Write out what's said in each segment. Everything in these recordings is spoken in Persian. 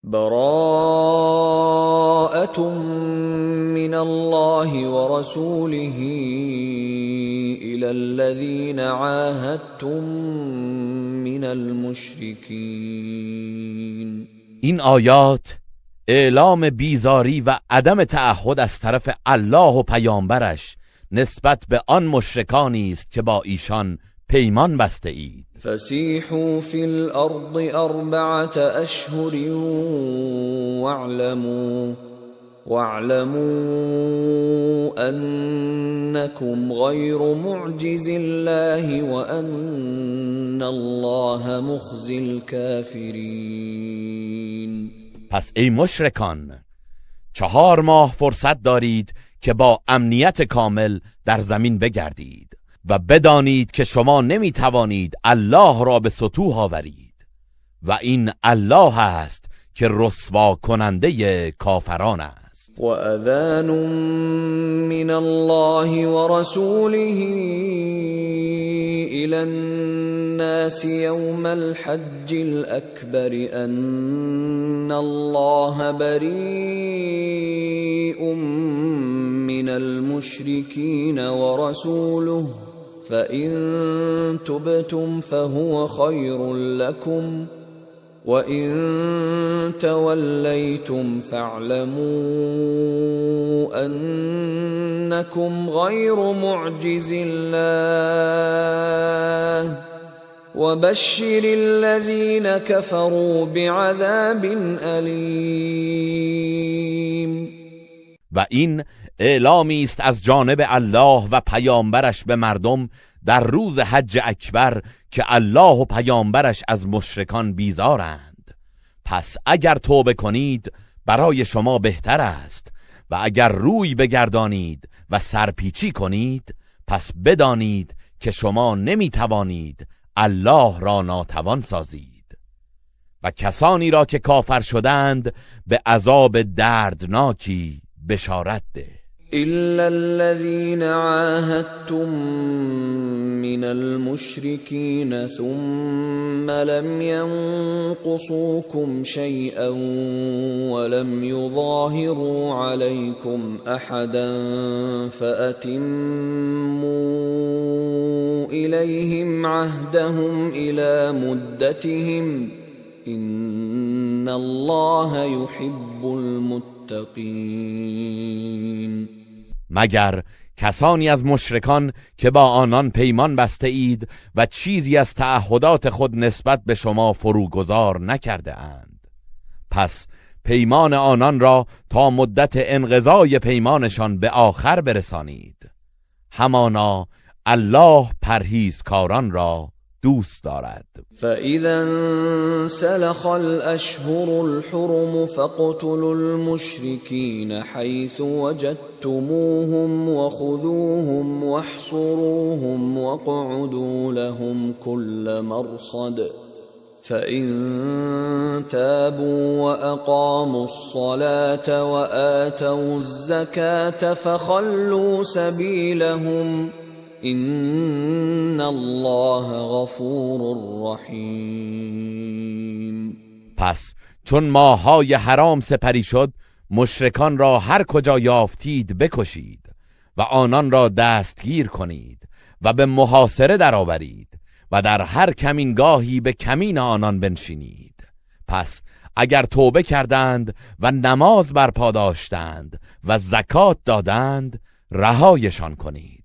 براءة من الله ورسوله إلى الذين عاهدتم من المشركين. این آیات اعلام بیزاری و عدم تعهد از طرف الله و پیامبرش نسبت به آن مشرکانی است که با ایشان پیمان بسته اید. فسیحوا فی الارض 4 اشهر واعلموا انکم غیر معجز الله وان الله مخزی الکافرین. پس ای مشرکان 4 ماه فرصت دارید که با امنیت کامل در زمین بگردید و بدانید که شما نمی توانید الله را به سطوح آورید و این الله است که رسوا کننده کافران است. و اذان من الله و رسوله الى الناس یوم الحج الاکبر ان الله بریء من المشرکین و رسوله فإن تبتم فهو خير لكم وإن توليتم فاعلموا أنكم غير معجز الله وبشر الذين كفروا بعذاب أليم. و این اعلامی است از جانب الله و پیامبرش به مردم در روز حج اکبر که الله و پیامبرش از مشرکان بیزارند. پس اگر توبه کنید برای شما بهتر است و اگر روی بگردانید و سرپیچی کنید پس بدانید که شما نمی توانید الله را ناتوان سازید. و کسانی را که کافر شدند به عذاب دردناکی بشارت ده. إلا الذين عاهدتم من المشركين ثم لم ينقصوكم شيئا ولم يظاهروا عليكم أحدا فأتموا إليهم عهدهم إلى مدتهم إن الله يحب المتقين. مگر کسانی از مشرکان که با آنان پیمان بسته اید و چیزی از تعهدات خود نسبت به شما فروگذار نکرده اند. پس پیمان آنان را تا مدت انقضای پیمانشان به آخر برسانید. همانا الله پرهیزکاران را دوست دارد. فَإِذَا انْسَلَخَ الْأَشْهُرُ الْحُرُمُ فَاقْتُلُوا الْمُشْرِكِينَ حَيْثُ وَجَدتُّمُوهُمْ وَخُذُوهُمْ وَاحْصُرُوهُمْ وَاقْعُدُوا لَهُمْ كُلَّ مَرْصَدٍ فَإِن تَابُوا وَأَقَامُوا الصَّلَاةَ وَآتَوُا الزَّكَاةَ فَخَلُّوا سَبِيلَهُمْ إن الله غفور رحیم. پس چون ماه‌های حرام سپری شد مشرکان را هر کجا یافتید بکشید و آنان را دستگیر کنید و به محاصره درآورید و در هر کمینگاهی به کمین آنان بنشینید. پس اگر توبه کردند و نماز برپا داشتند و زکات دادند رهایشان کنید،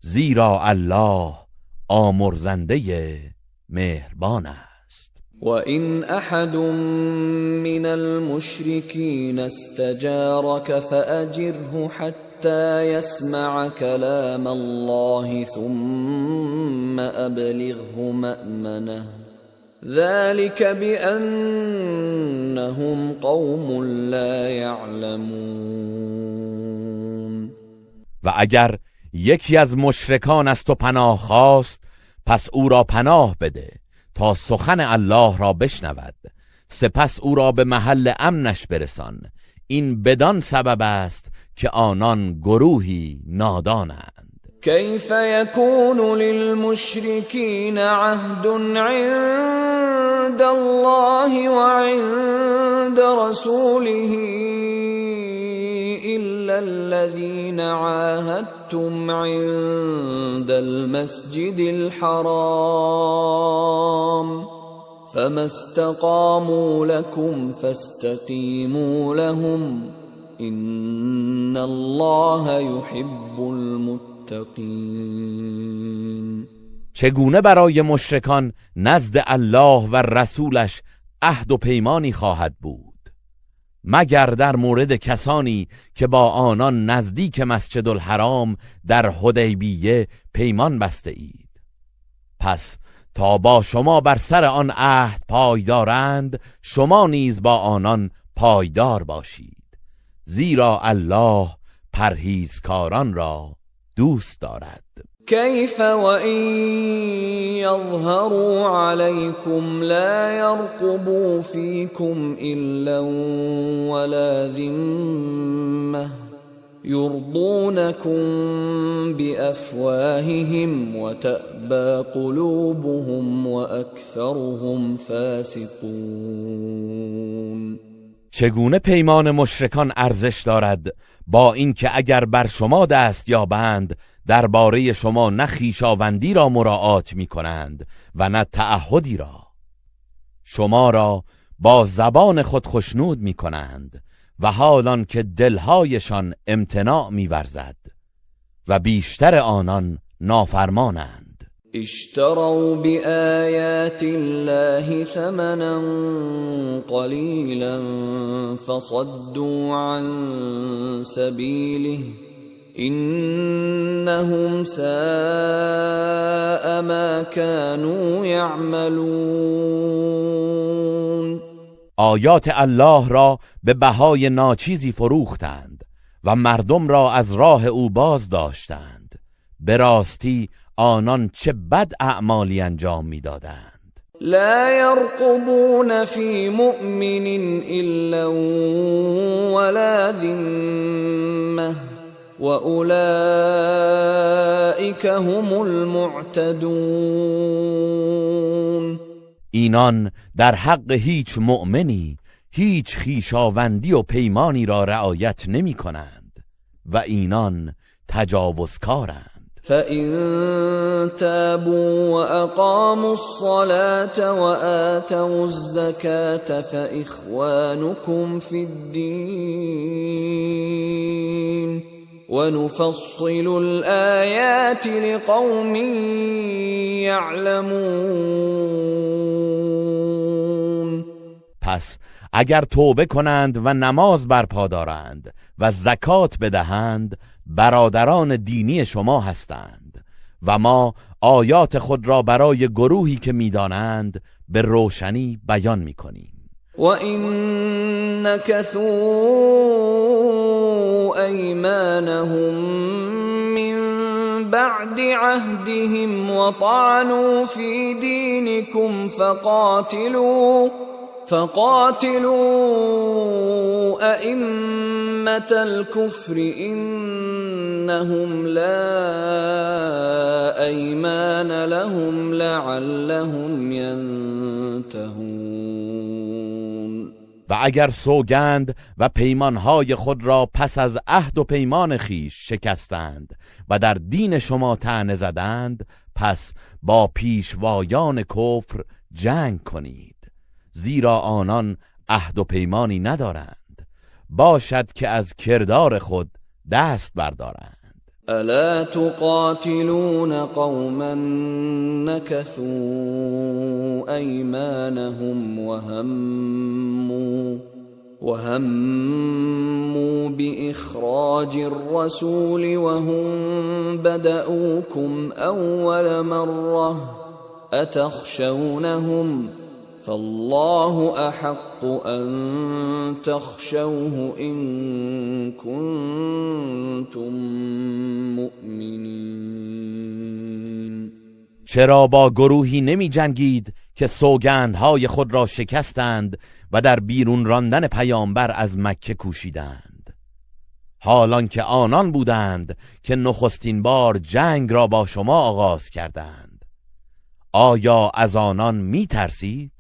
زیرا الله آمرزنده مهربان است. وَإِنْ أَحَدٌ مِّنَ الْمُشْرِكِينَ اسْتَجَارَكَ فَأَجِرْهُ حَتَّى يَسْمَعَ كَلَامَ اللَّهِ ثُمَّ أَبْلِغْهُ مَأْمَنَهُ ذَلِكَ بِأَنَّهُمْ قَوْمٌ لَا يَعْلَمُونَ. و اگر یکی از مشرکان از تو پناه خواست پس او را پناه بده تا سخن الله را بشنود، سپس او را به محل امنش برسان. این بدان سبب است که آنان گروهی نادانند. کیف یکون للمشرکین عهد عند الله وعند ورسوله إلا الذين عاهدتم عند المسجد الحرام فما استقاموا لكم فاستقيموا لهم إن الله يحب المتقين. چگونه برای مشرکان نزد الله و رسولش عهد و پیمانی خواهد بود مگر در مورد کسانی که با آنان نزدیک مسجد الحرام در حدیبیه پیمان بسته اید. پس تا با شما بر سر آن عهد پایدارند شما نیز با آنان پایدار باشید، زیرا الله پرهیزکاران را دوست دارد. كيف وإن يظهروا عليكم لا يرقبوا فيكم إلا ولا ذمة يرضونكم بأفواههم وتأبى قلوبهم وأكثرهم فاسقون. چگونه پیمان مشرکان ارزش دارد با اینکه اگر بر شما دست یابند درباره شما نه خویشاوندی را مراعات می کنند و نه تعهدی را، شما را با زبان خود خشنود می کنند و حالان که دلهایشان امتناع می ورزد و بیشتر آنان نافرمانند. اشتروا بآيات الله ثمنا قليلا فصدوا عن سبيله إنهم ساء ما كانوا يعملون. آیات الله را به بهای ناچیزی فروختند و مردم را از راه او باز داشتند. به راستی آنان چه بد اعمالی انجام می‌دادند. لا يرقبون في مؤمن إلا ولا ذمة وأولئك هم المعتدون. اینان در حق هیچ مؤمنی هیچ خویشاوندی و پیمانی را رعایت نمی کنند و اینان تجاوزکارند. فإن تابوا وأقاموا الصلاة وآتوا الزكاة فإخوانكم في الدين ونفصل الآيات لقوم يعلمون. پس اگر توبه کنند و نماز برپا دارند و زکات بدهند برادران دینی شما هستند و ما آیات خود را برای گروهی که می‌دانند به روشنی بیان می‌کنیم. وَإِن نَكَثُوا أَيْمَانَهُم مِّن بَعْدِ عَهْدِهِمْ وَطَعَنُوا فِي دِينِكُمْ فقاتلوا أئمة الكفر إنهم لا أيمان لهم لعلهم ينتهون. و اگر سوگند و پیمانهای خود را پس از عهد و پیمان خیش شکستند و در دین شما طعنه زدند، پس با پیشوایان کفر جنگ کنید، زیرا آنان عهد و پیمانی ندارند، باشد که از کردار خود دست بردارند. الا تقاتلون قوما نكثوا ايمانهم وهموا بإخراج الرسول وهم بدأوكم أول مرة أتخشونهم فالله احق ان تخشوه ان كنتم مؤمنین. چرا با گروهی نمی جنگید که سوگندهای خود را شکستند و در بیرون راندن پیامبر از مکه کوشیدند، حالان که آنان بودند که نخستین بار جنگ را با شما آغاز کردند؟ آیا از آنان می ترسید؟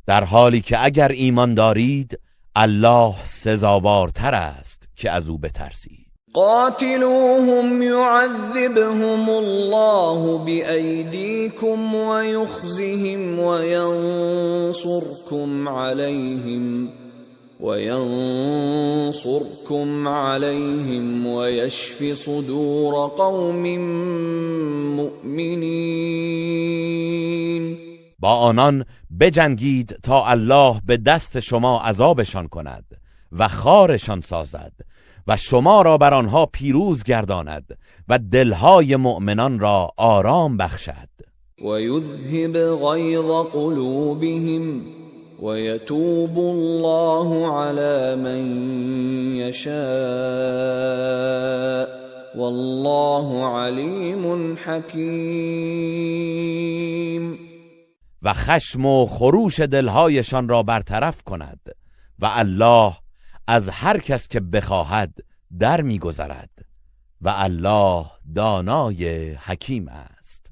در حالی که اگر ایمان دارید الله سزاوارتر است که از او بترسید. قاتلوهم يعذبهم الله بأيديكم ويخزهم وينصركم عليهم ويشف صدور قوم مؤمنين. با آنان بجنگید تا الله به دست شما عذابشان کند و خارشان سازد و شما را بر آنها پیروز گرداند و دلهای مؤمنان را آرام بخشد. و یذهب غیظ قلوبهم و یتوب الله علی من یشاء والله علیم حکیم. و خشم و خروش دلهایشان را برطرف کند و الله از هر کس که بخواهد در می‌گذرد و الله دانای حکیم است.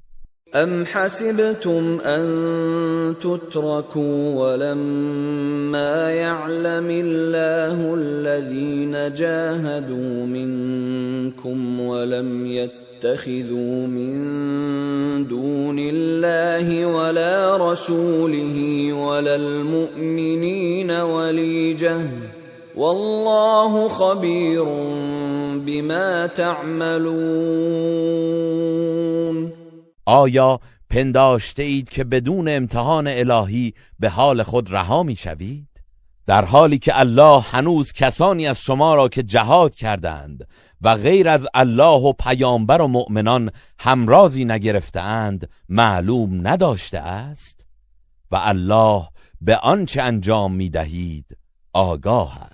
ام حسبتم ان تتركوا ولما يعلم الله الذين جاهدوا منكم ولم يتخذوا من دون الله ولا رسوله ولا المؤمنين وليجة والله خبیر بما تعملون. آیا پنداشته اید که بدون امتحان الهی به حال خود رها می شوید؟ در حالی که الله هنوز کسانی از شما را که جهاد کردند و غیر از الله و پیامبر و مؤمنان همرازی نگرفتند معلوم نداشته است و الله به آنچه انجام می دهید آگاه است.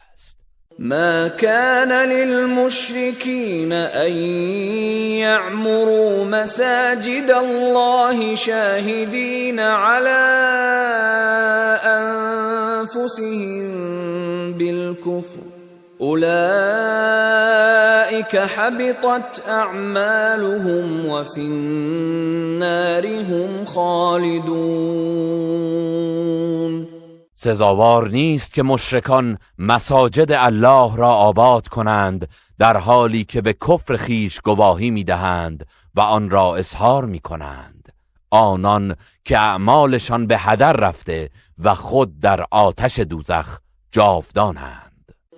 ما كان للمشركين أن يعمروا مساجد الله شاهدين على أنفسهم بالكفر أولئك حبطت أعمالهم وفي النار هم خالدون. سزاوار نیست که مشرکان مساجد الله را آباد کنند در حالی که به کفر خیش گواهی می‌دهند و آن را اظهار می‌کنند. آنان که اعمالشان به هدر رفته و خود در آتش دوزخ جاودانند.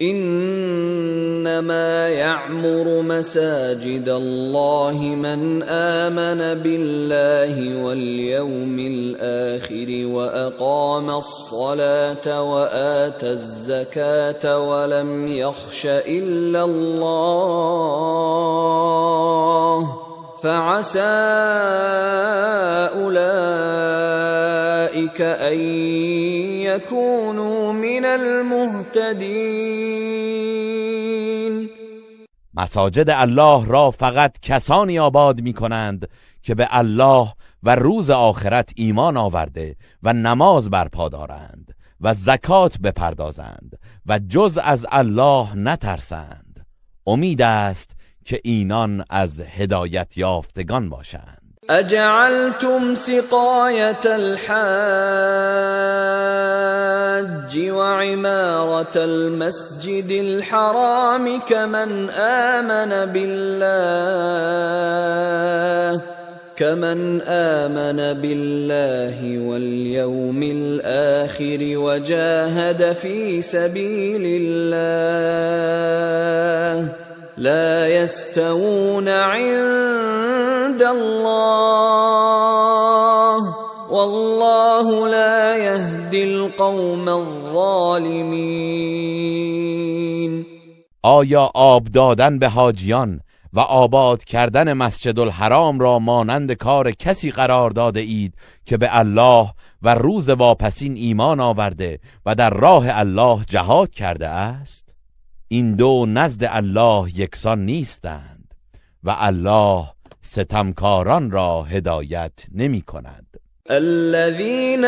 انما يعمر مساجد الله من آمن بالله واليوم الآخر وأقام الصلاة وآتى الزكاة ولم يخش إلا الله فعسى أولئك أن يكونوا من المهتدين. مساجد الله را فقط کسانی آباد می کنند که به الله و روز آخرت ایمان آورده و نماز برپا دارند و زکات بپردازند و جز از الله نترسند. امید است که اینان از هدایت یافتگان باشند. اجعلتم سقایة الحاج وعمارة المسجد الحرام كمن آمن بالله واليوم الآخر وجاهد في سبيل الله لا يستوون عند الله والله لا يهدي القوم الظالمين. آیا آب دادن به حاجیان و آباد کردن مسجد الحرام را مانند کار کسی قرار داده اید که به الله و روز واپسین ایمان آورده و در راه الله جهاد کرده است؟ این دو نزد الله یکسان نیستند و الله ستمکاران را هدایت نمی کند. الذين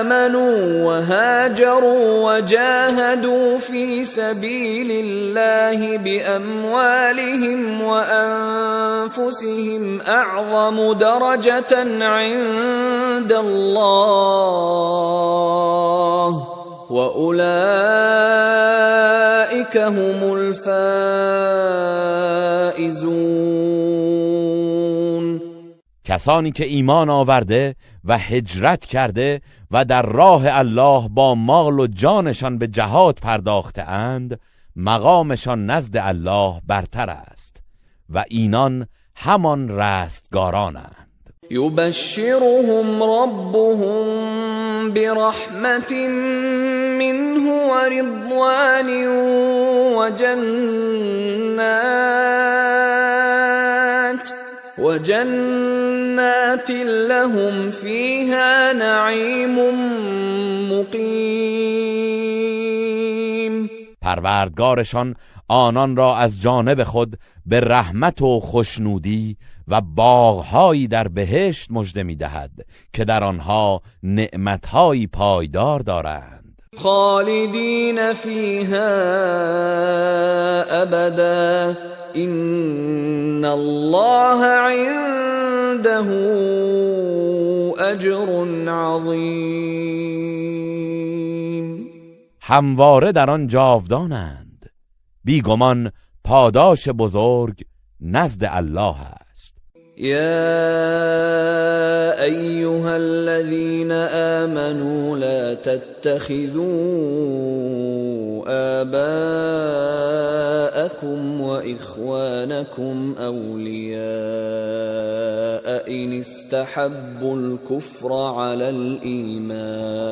آمنوا وهاجروا وجاهدوا في سبيل الله بأموالهم وأنفسهم أعظم درجة عند الله وأولئك هم الفائزون. کسانی که ایمان آورده و هجرت کرده و در راه الله با مال و جانشان به جهاد پرداخته اند، مقامشان نزد الله برتر است و اینان همان رستگارانند. یبشرهم ربهم برحمت منه ورضوان وجنات لهم فيها نعیم مقیم. پروردگارشان آنان را از جانب خود به رحمت و خوشنودی و باغهایی در بهشت مژده می‌دهد که در آنها نعمت‌هایی پایدار دارند. خالدین فیها ابدا ان الله عنده اجر عظیم. همواره در آن جاودانند، بیگمان پاداش بزرگ نزد الله است. يا أيها الذين آمنوا لا تتخذوا آباءكم وإخوانكم أولياء إن استحبوا الكفر على الإيمان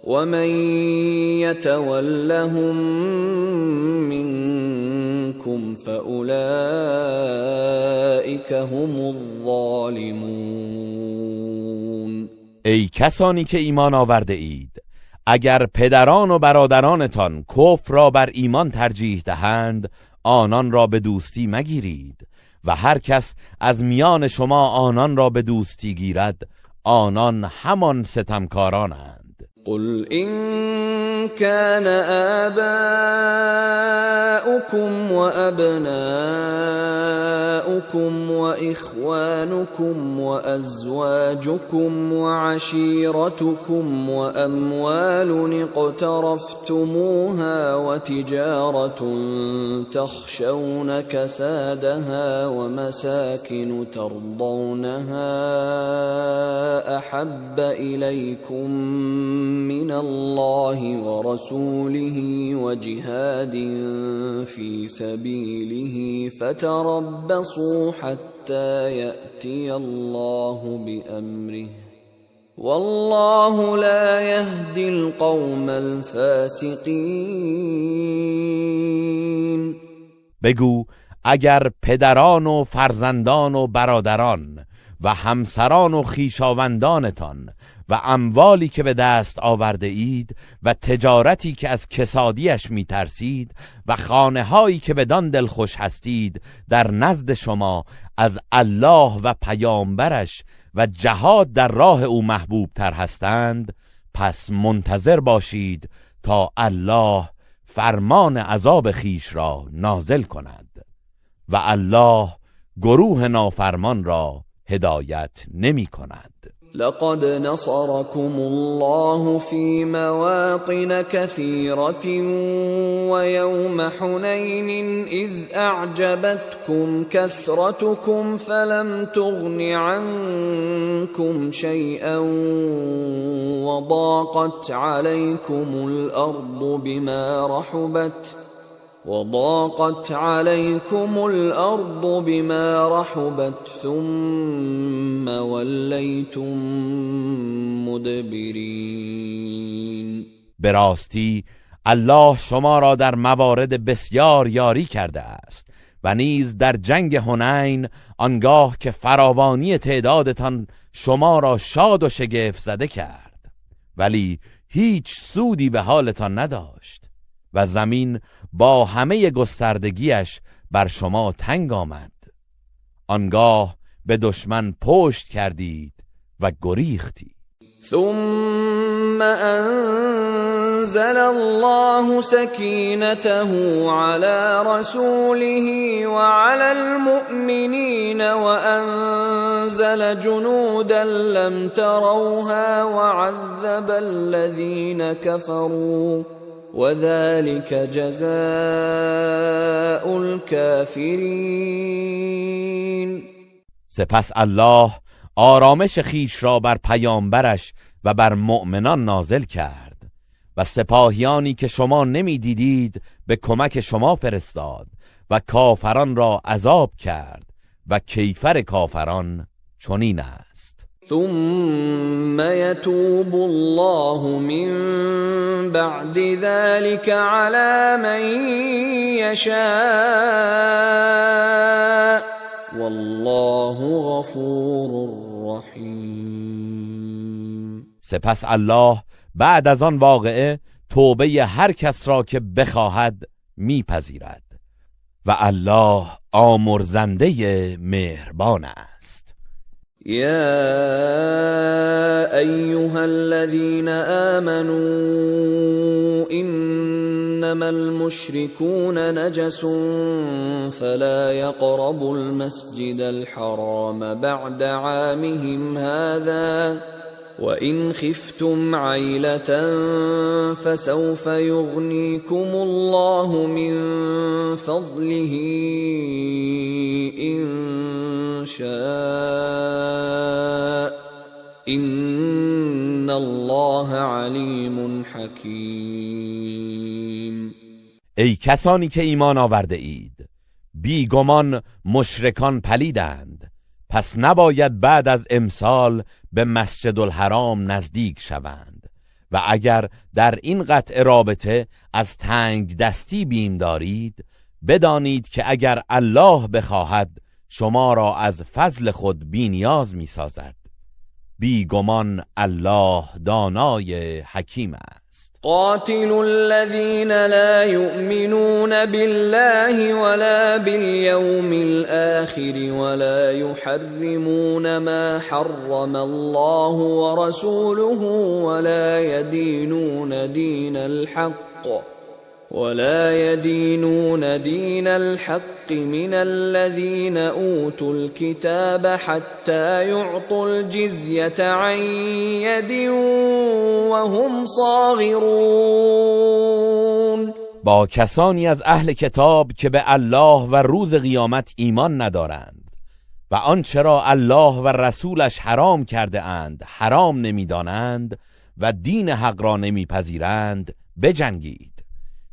ومن يتولهم منكم فأولئك هم الظالمون. ای کسانی که ایمان آورده اید، اگر پدران و برادرانتان کفر را بر ایمان ترجیح دهند، آنان را به دوستی مگیرید و هر کس از میان شما آنان را به دوستی گیرد، آنان همان ستمکارانند. قل إن كان آباؤكم وأبناؤكم وإخوانكم وأزواجكم وعشيرتكم وأموال اقترفتموها وتجارة تخشون كسادها ومساكن ترضونها أحب إليكم من الله ورسوله وجهاد في سبيله فتربصوا حتى يأتي الله بأمره والله لا يهدي القوم الفاسقين. بگو اگر پدران و فرزندان و برادران و همسران و خویشاوندانتان و اموالی که به دست آورده اید و تجارتی که از کسادیش می ترسید و خانه هایی که بدان دلخوش هستید در نزد شما از الله و پیامبرش و جهاد در راه او محبوب تر هستند، پس منتظر باشید تا الله فرمان عذاب خیش را نازل کند و الله گروه نافرمان را هدایت نمی کند. لقد نصركم الله في مواطن كثيرة ويوم حنين إذ أعجبتكم كثرتكم فلم تغن عنكم شيئا وضاقت عليكم الأرض بما رحبت ثم وليتم مدبرين. به راستی الله شما را در موارد بسیار یاری کرده است و نیز در جنگ حنین آنگاه که فراوانی تعدادتان شما را شاد و شگفت زده کرد، ولی هیچ سودی به حالتان نداشت و زمین با همه گستردگیش بر شما تنگ آمد. آنگاه به دشمن پشت کردید و گریختید. ثم أنزل الله سكينته على رسوله وعلى المؤمنين وأنزل جنودا لم تروها وعذب الذين كفروا وذلك جزاء الكافرین. سپس الله آرامش خیش را بر پیامبرش و بر مؤمنان نازل کرد و سپاهیانی که شما نمی دیدید به کمک شما فرستاد و کافران را عذاب کرد و کیفر کافران چنین است. ثم يتوب الله من بعد ذلك على من يشاء والله غفور رحیم. سپس الله بعد از آن واقعه توبه هر کس را که بخواهد میپذیرد و الله آمرزنده مهربان است. یا ایها الذین آمنوا انما المشركون نجس فلا يقربوا المسجد الحرام بعد عامهم هذا وَإِنْ خِفْتُمْ عَيْلَةً فَسَوْفَ يُغْنِيكُمُ اللَّهُ مِنْ فَضْلِهِ إِنْ شَاءَ إِنَّ اللَّهَ عَلِيمٌ حَكِيمٌ. ای کسانی که ایمان آورده اید، بیگمان مشرکان پلیدند، پس نباید بعد از امسال به مسجد الحرام نزدیک شوند و اگر در این قطع رابطه از تنگ دستی بیم دارید، بدانید که اگر الله بخواهد شما را از فضل خود بی نیاز می سازد. بیگمان الله دانای حکیم است. قاتلوا الذين لا يؤمنون بالله ولا باليوم الآخر ولا يحرمون ما حرم الله ورسوله ولا يدينون دين الحق من الذين أوتوا الكتاب حتى يعطوا الجزية عن يد وهم صاغرون. با کسانی از اهل کتاب که به الله و روز قیامت ایمان ندارند و آنچه را الله و رسولش حرام کرده اند حرام نمیدانند و دین حق را نمیپذیرند بجنگید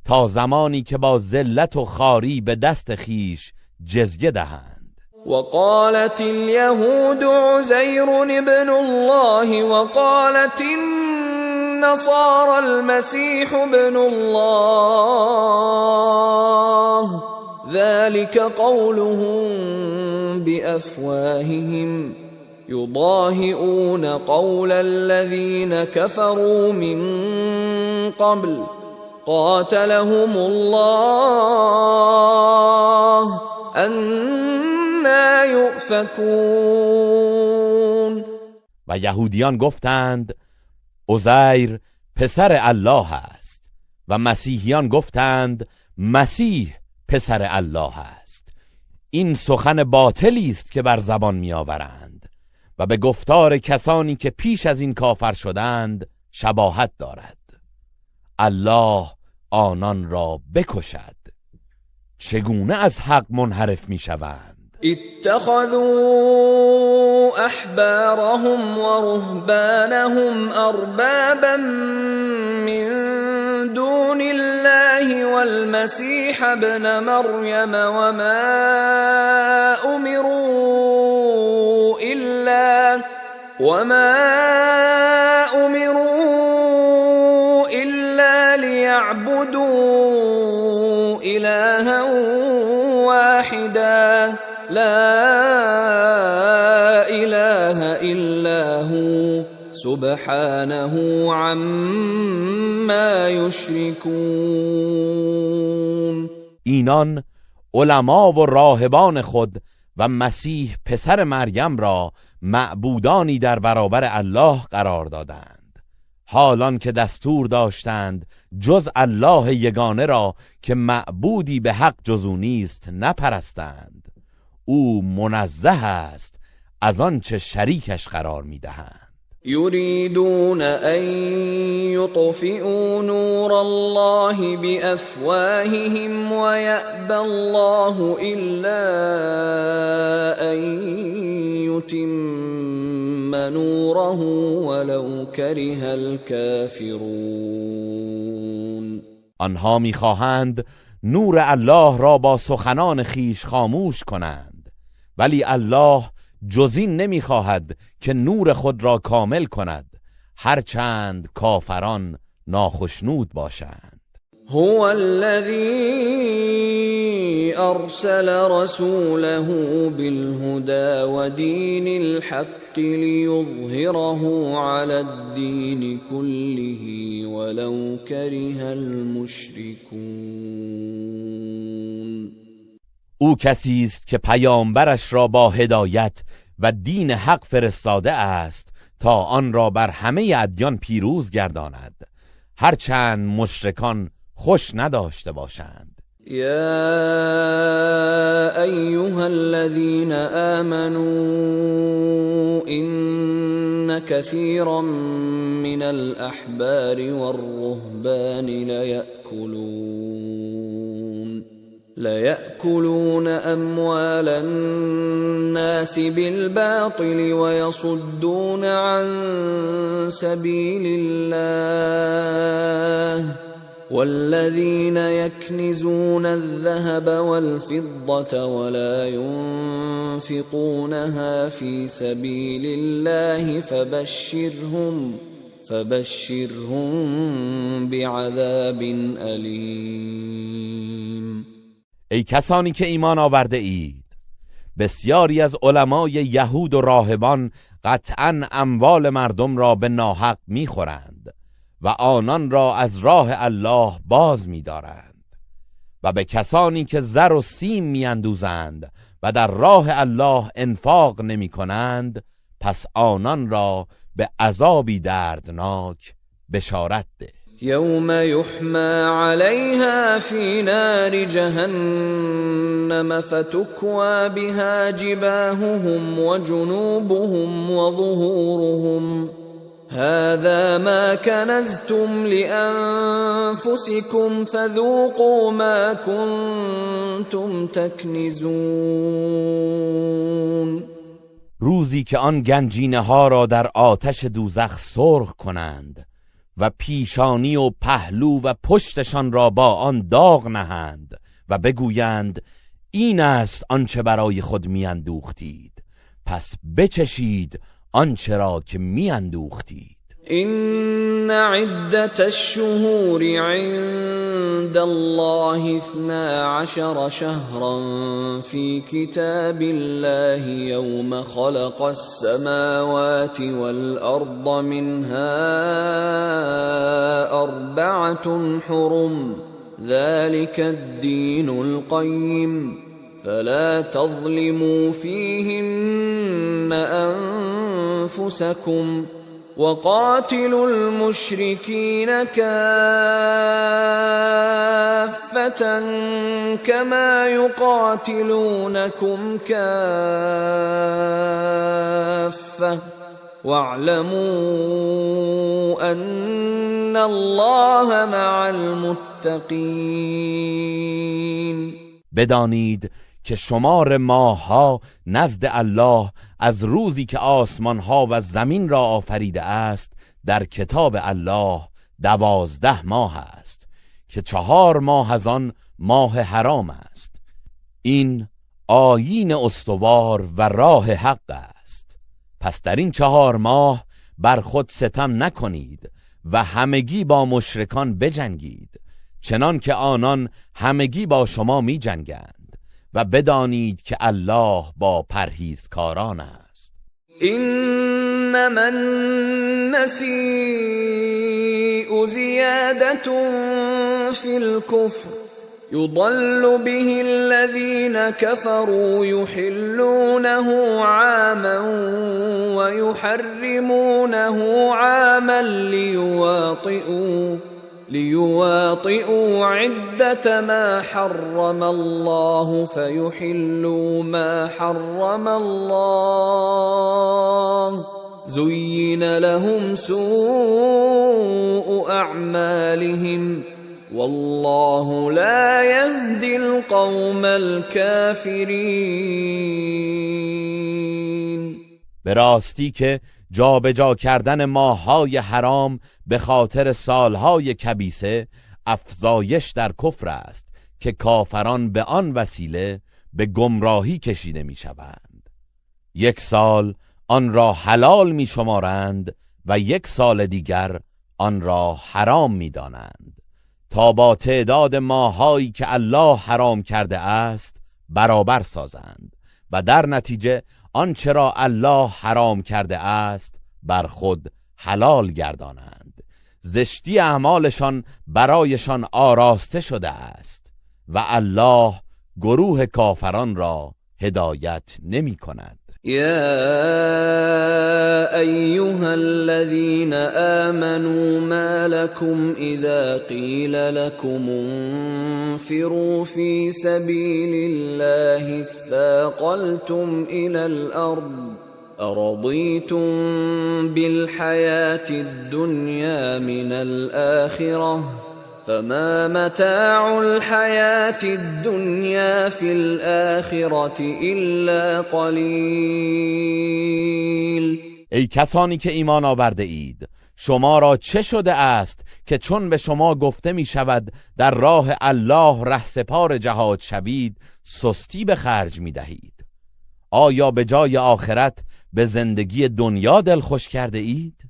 تا زمانی که با ذلت و خواری به دست خیش جزیه دهند. وقالت اليهود عزير ابن الله وقالت النصارى المسيح ابن الله ذلك قولهم بأفواههم يضاهئون قول الذين كفروا من قبل قاتلهم الله انا یؤفکون. و یهودیان گفتند عزیر پسر الله است و مسیحیان گفتند مسیح پسر الله است. این سخن باطلی است که بر زبان میآورند و به گفتار کسانی که پیش از این کافر شدند شباهت دارد. الله آنان را بکشد. چگونه از حق منحرف می شوند؟ اتخذوا احبارهم ورهبانهم اربابا من دون الله والمسيح ابن مريم وما امروا الا ليعبدوا الها واحدا لا اله الا هو سبحانه عما یشرکون. اینان علما و راهبان خود و مسیح پسر مریم را معبودانی در برابر الله قرار دادند، حالان که دستور داشتند جز الله یگانه را که معبودی به حق جز او نیست نپرستند. او منزه است از آنچه شریکش قرار میدهند. يريدون أن يطفئوا نور الله بأفواههم ويأبى الله إلا أن يتم نوره ولو كره الكافرون. آنها می‌خواهند نور الله را با سخنان خیش خاموش کنند، ولی الله جز این نمی‌خواهد که نور خود را کامل کند، هرچند کافران ناخشنود باشند. هو الذي أرسل رسوله بالهدى ودين الحق ليظهره على الدين كله ولو كره المشركون. او کسی است که پیامبرش را با هدایت و دین حق فرستاده است تا آن را بر همه ادیان پیروز گرداند، هرچند مشرکان خوش نداشته باشند. يا أيها الذين آمنوا إن كثيرا من الأحبار والرهبان ليأكلون أموال الناس بالباطل ويصدون عن سبيل الله والذين يكنزون الذهب والفضة ولا ينفقونها في سبيل الله فبشرهم بعذاب أليم. ای کسانی که ایمان آورده اید، بسیاری از علمای یهود و راهبان قطعاً اموال مردم را به ناحق میخورند و آنان را از راه الله باز می‌دارند و به کسانی که زر و سیم می‌اندوزند و در راه الله انفاق نمی‌کنند، پس آنان را به عذابی دردناک بشارت ده. يوم يحمى عليها في نار جهنم فتكوى بها جباههم وجنوبهم وظهورهم هذا ما كنزتم لأنفسكم فذوقوا ما كنتم تكنزون. روزی که آن گنجینه ها را در آتش دوزخ سرخ کنند و پیشانی و پهلو و پشتشان را با آن داغ نهند و بگویند این است آنچه برای خود میاندوختید، پس بچشید آنچه را که میاندوختید. إن عدة الشهور عند الله 12 شهرا في كتاب الله يوم خلق السماوات والأرض منها 4 حرم ذلك الدين القيم فلا تظلموا فيهن أنفسكم وقاتلوا المشركين كافة كما يقاتلونكم كافة واعلموا أن الله مع المتقين. بدانید که شمار ماه‌ها نزد الله از روزی که آسمان‌ها و زمین را آفریده است در کتاب الله 12 ماه است که 4 ماه از آن ماه حرام است. این آیین استوار و راه حق است. پس در این 4 ماه بر خود ستم نکنید و همگی با مشرکان بجنگید چنان که آنان همگی با شما می جنگند و بدانید که الله با پرهیزکاران است. إنما النسيء زيادة في الكفر يضل به الذين كفروا يحلونه عاما ويحرمونه عاما ليواطئوا عدة ما حرم الله فيحلوا ما حرم الله زين لهم سوء اعمالهم والله لا يهدي القوم الكافرین. به راستی که جابجا کردن ماه‌های حرام به خاطر سالهای کبیسه افزایش در کفر است که کافران به آن وسیله به گمراهی کشیده می شوند. یک سال آن را حلال می شمارند و یک سال دیگر آن را حرام می دانند تا با تعداد ماهایی که الله حرام کرده است برابر سازند و در نتیجه آنچه را الله حرام کرده است بر خود حلال گردانند. زشتی اعمالشان برایشان آراسته شده است و الله گروه کافران را هدایت نمی کند. يا أيها الذين آمنوا ما لكم إذا قيل لكم انفروا في سبيل الله اثاقلتم إلى الأرض أرضيتم بالحياة الدنيا من الآخرة فما متاع الحياة الدنيا في الآخرة إلا قلیل. ای کسانی که ایمان آورده اید، شما را چه شده است که چون به شما گفته می شود در راه الله رهسپار جهاد شوید سستی به خرج می دهید؟ آیا به جای آخرت به زندگی دنیا دلخوش کرده اید؟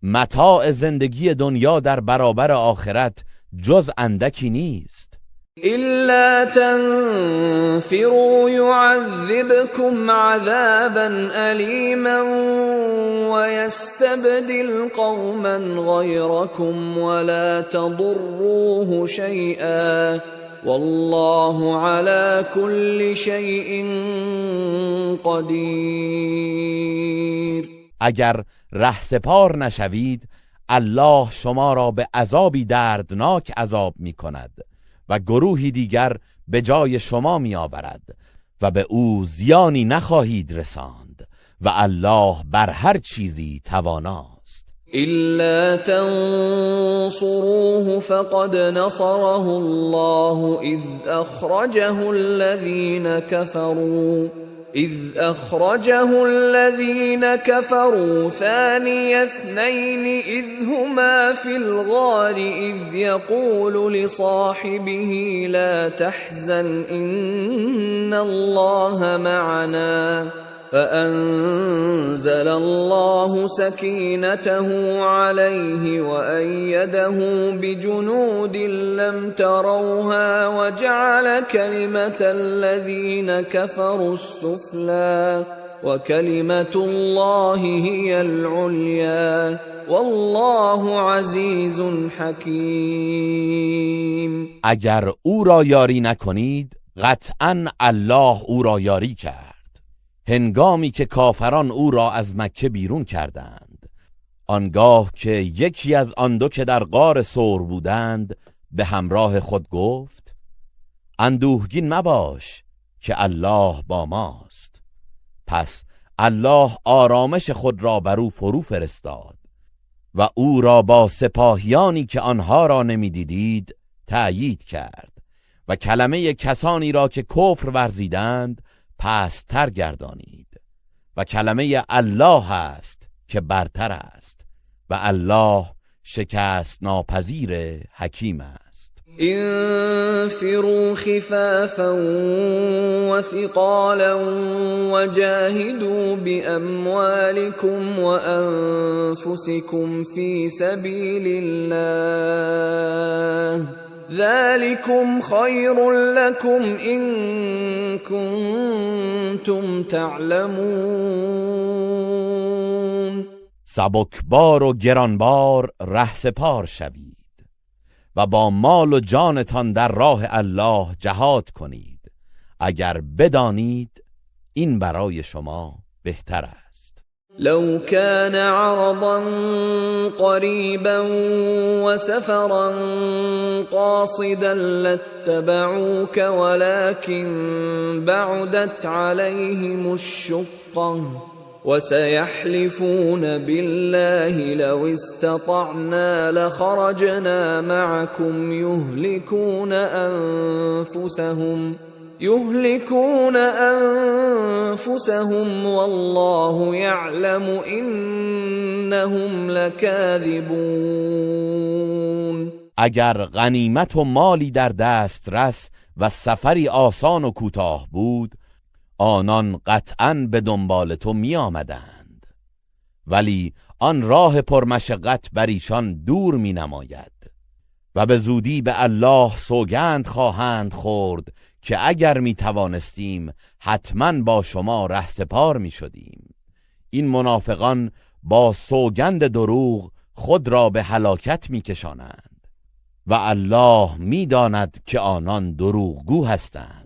متاع زندگی دنیا در برابر آخرت جز اندکی نیست. إلا تنفروا يعذبكم عذابا أليما ويستبدل قوما غيركم ولا تضروه شيئا والله على كل شيء قدير. اگر رهسپار نشوید الله شما را به عذابی دردناک عذاب می کند و گروهی دیگر به جای شما می آورد و به او زیانی نخواهید رساند و الله بر هر چیزی تواناست. إلا تنصروه فقد نصره الله إذ أخرجه الذين كفروا ثاني اثنين إذ هما في الغار إذ يقول لصاحبه لا تحزن إن الله معنا فأنزل الله سكينته عليه وأيده بجنود لم تروها وجعل كلمة الذين كفروا السفلى وكلمة الله هي العليا والله عزيز حكيم. اگر او را یاری نکنید قطعا الله او را یاری کرد. هنگامی که کافران او را از مکه بیرون کردند، آنگاه که یکی از آن دو که در غار ثور بودند به همراه خود گفت اندوهگین مباش که الله با ماست. پس الله آرامش خود را بر او فرو فرستاد و او را با سپاهیانی که آنها را نمیدیدید تأیید کرد و کلمه کسانی را که کفر ورزیدند پست‌تر گردانید و کلمه الله است که برتر است و الله شکست ناپذیر حکیم است. انفروا خفافا وثقالا وجاهدوا بأموالكم وأنفسكم في سبيل الله ذلكم خير لكم إن كنتم تعلمون. سبکبار و گرانبار رهسپار شوید و با مال و جانتان در راه الله جهاد کنید اگر بدانید این برای شما بهتر است. لو كان عرضا قريبا وسفرا قاصدا لاتبعوك ولكن بعدت عليهم الشقة وسيحلفون بالله لو استطعنا لخرجنا معكم يهلكون أنفسهم والله يعلم إنهم لكاذبون. اگر غنیمت و مالی در دسترس و سفری آسان و کوتاه بود، آنان قطعاً به دنبال تو می آمدند، ولی آن راه پرمشقت بر ایشان دور می نماید و به زودی به الله سوگند خواهند خورد که اگر می توانستیم حتما با شما رهسپار می شدیم. این منافقان با سوگند دروغ خود را به هلاکت می کشانند و الله می داند که آنان دروغگو هستند.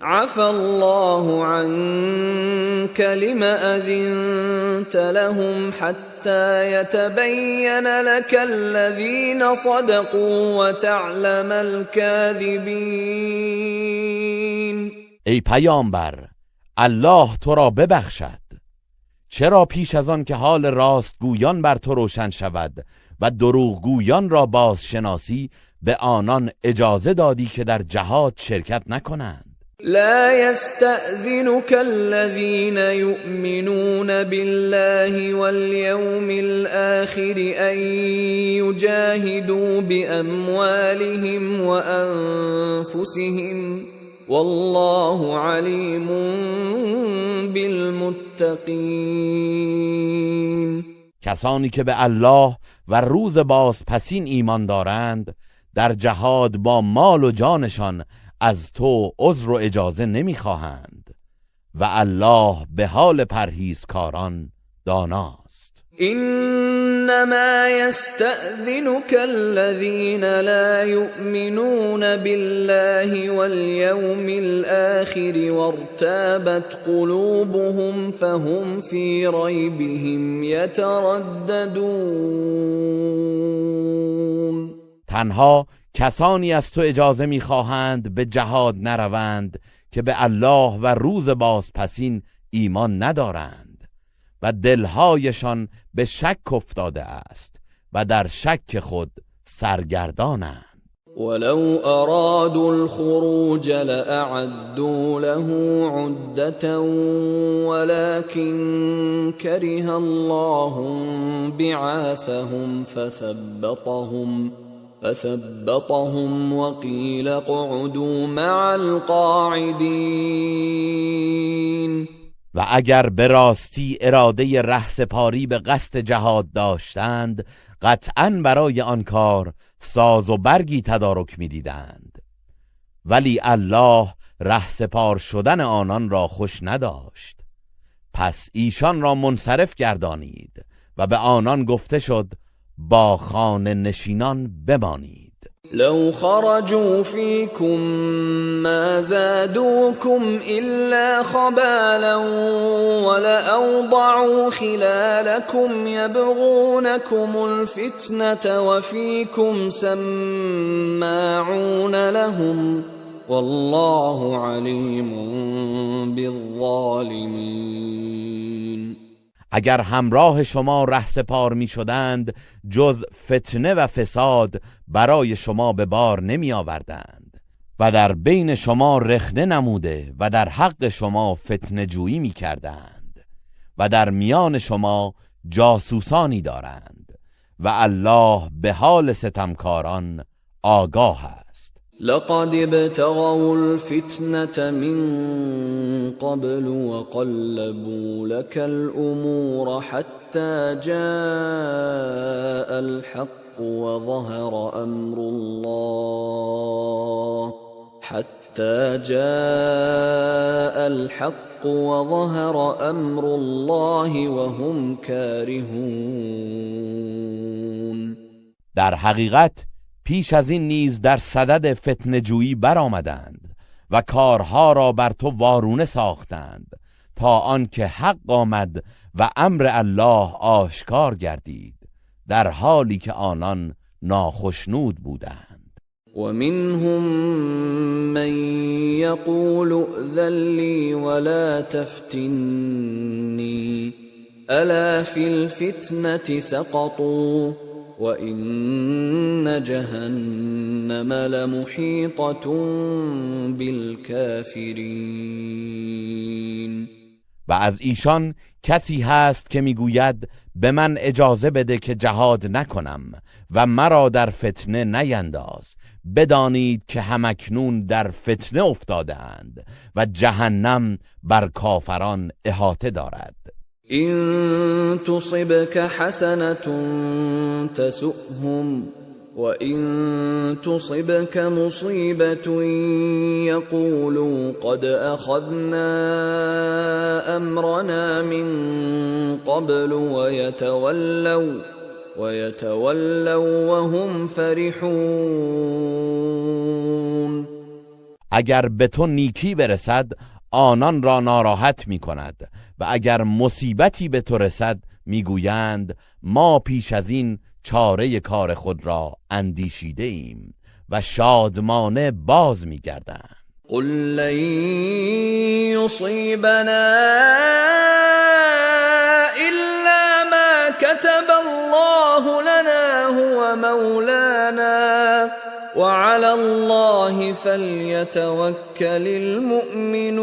عفى الله عنك لم أذنت لهم حتى يتبين لك الذين صدقوا وتعلم الكاذبين. ای پیامبر، الله تو را ببخشد. چرا پیش از آن که حال راستگویان بر تو روشن شود و دروغگویان را بازشناسی، به آنان اجازه دادی که در جهاد شرکت نکنند؟ لا يستأذنك الذين يؤمنون بالله واليوم الآخر أن يجاهدوا بأموالهم وأنفسهم والله عليم بالمتقين. کسانی که به الله و روز بازپسین ایمان دارند در جهاد با مال و جانشان از تو عذر و اجازه نمیخواهند و الله به حال پرهیزکاران داناست. انما يستأذنك الذين لا يؤمنون بالله واليوم الآخر وارتابت قلوبهم فهم في ريبهم يترددون. تنها کسانی از تو اجازه می‌خواهند به جهاد نروند که به الله و روز بازپسین ایمان ندارند و دلهایشان به شک افتاده است و در شک خود سرگردانند. ولو أرادوا الخروج لأعدوا له عدة ولكن كره الله بعاثهم فثبطهم وقيل اقعدوا مع القاعدين. و اگر به راستی اراده رهسپاری به قصد جهاد داشتند، قطعاً برای آن کار ساز و برگی تدارک می‌دیدند، ولی الله رهسپار شدن آنان را خوش نداشت، پس ایشان را منصرف گردانید و به آنان گفته شد با خانه نشینان بمانید. لو خرجوا فيكم ما زادوكم إلا خبالا ولأوضعوا خلالكم يبغونكم الفتنة وفيكم سماعون لهم والله عليم بالظالمين. اگر همراه شما رهسپار می شدند جز فتنه و فساد برای شما به بار نمی آوردند و در بین شما رخنه نموده و در حق شما فتنه جویی می کردند و در میان شما جاسوسانی دارند و الله به حال ستمکاران آگاه است. لقد ابتغوا الفتنة من قبل وقلبوا لك الأمور حتى جاء الحق وظهر أمر الله وهم كارهون. در حقیقت پیش از این نیز در صدد فتنه جویی برآمدند و کارها را بر تو وارونه ساختند تا آنکه حق آمد و امر الله آشکار گردید، در حالی که آنان ناخشنود بودند. ومنهم من يقول ائذن لي ولا تفتني الا فی الفتنة سقطوا وان جهنم لمحیطة بالکافرین. و از ایشان کسی هست که میگوید به من اجازه بده که جهاد نکنم و مرا در فتنه نینداز. بدانید که همکنون در فتنه افتادند و جهنم بر کافران احاطه دارد. این تصبک حسنة تسؤهم وَإِن تُصِبْكَ مُصِيبَةٌ يَقُولُوا قَدْ أَخَذْنَا أَمْرَنَا مِنْ قَبْلُ وَيَتَوَلَّوْا وَهُمْ فَرِحُونَ. اگر به تو نیکی برسد آنان را ناراحت می کند و اگر مصیبتی به تو رسد میگویند ما پیش از این چاره کار خود را اندیشیده ایم و شادمانه باز می‌گردند. قل لن یصیبنا الا ما كتب الله لنا هو مولانا وعلى الله فلیتوکل المؤمنون.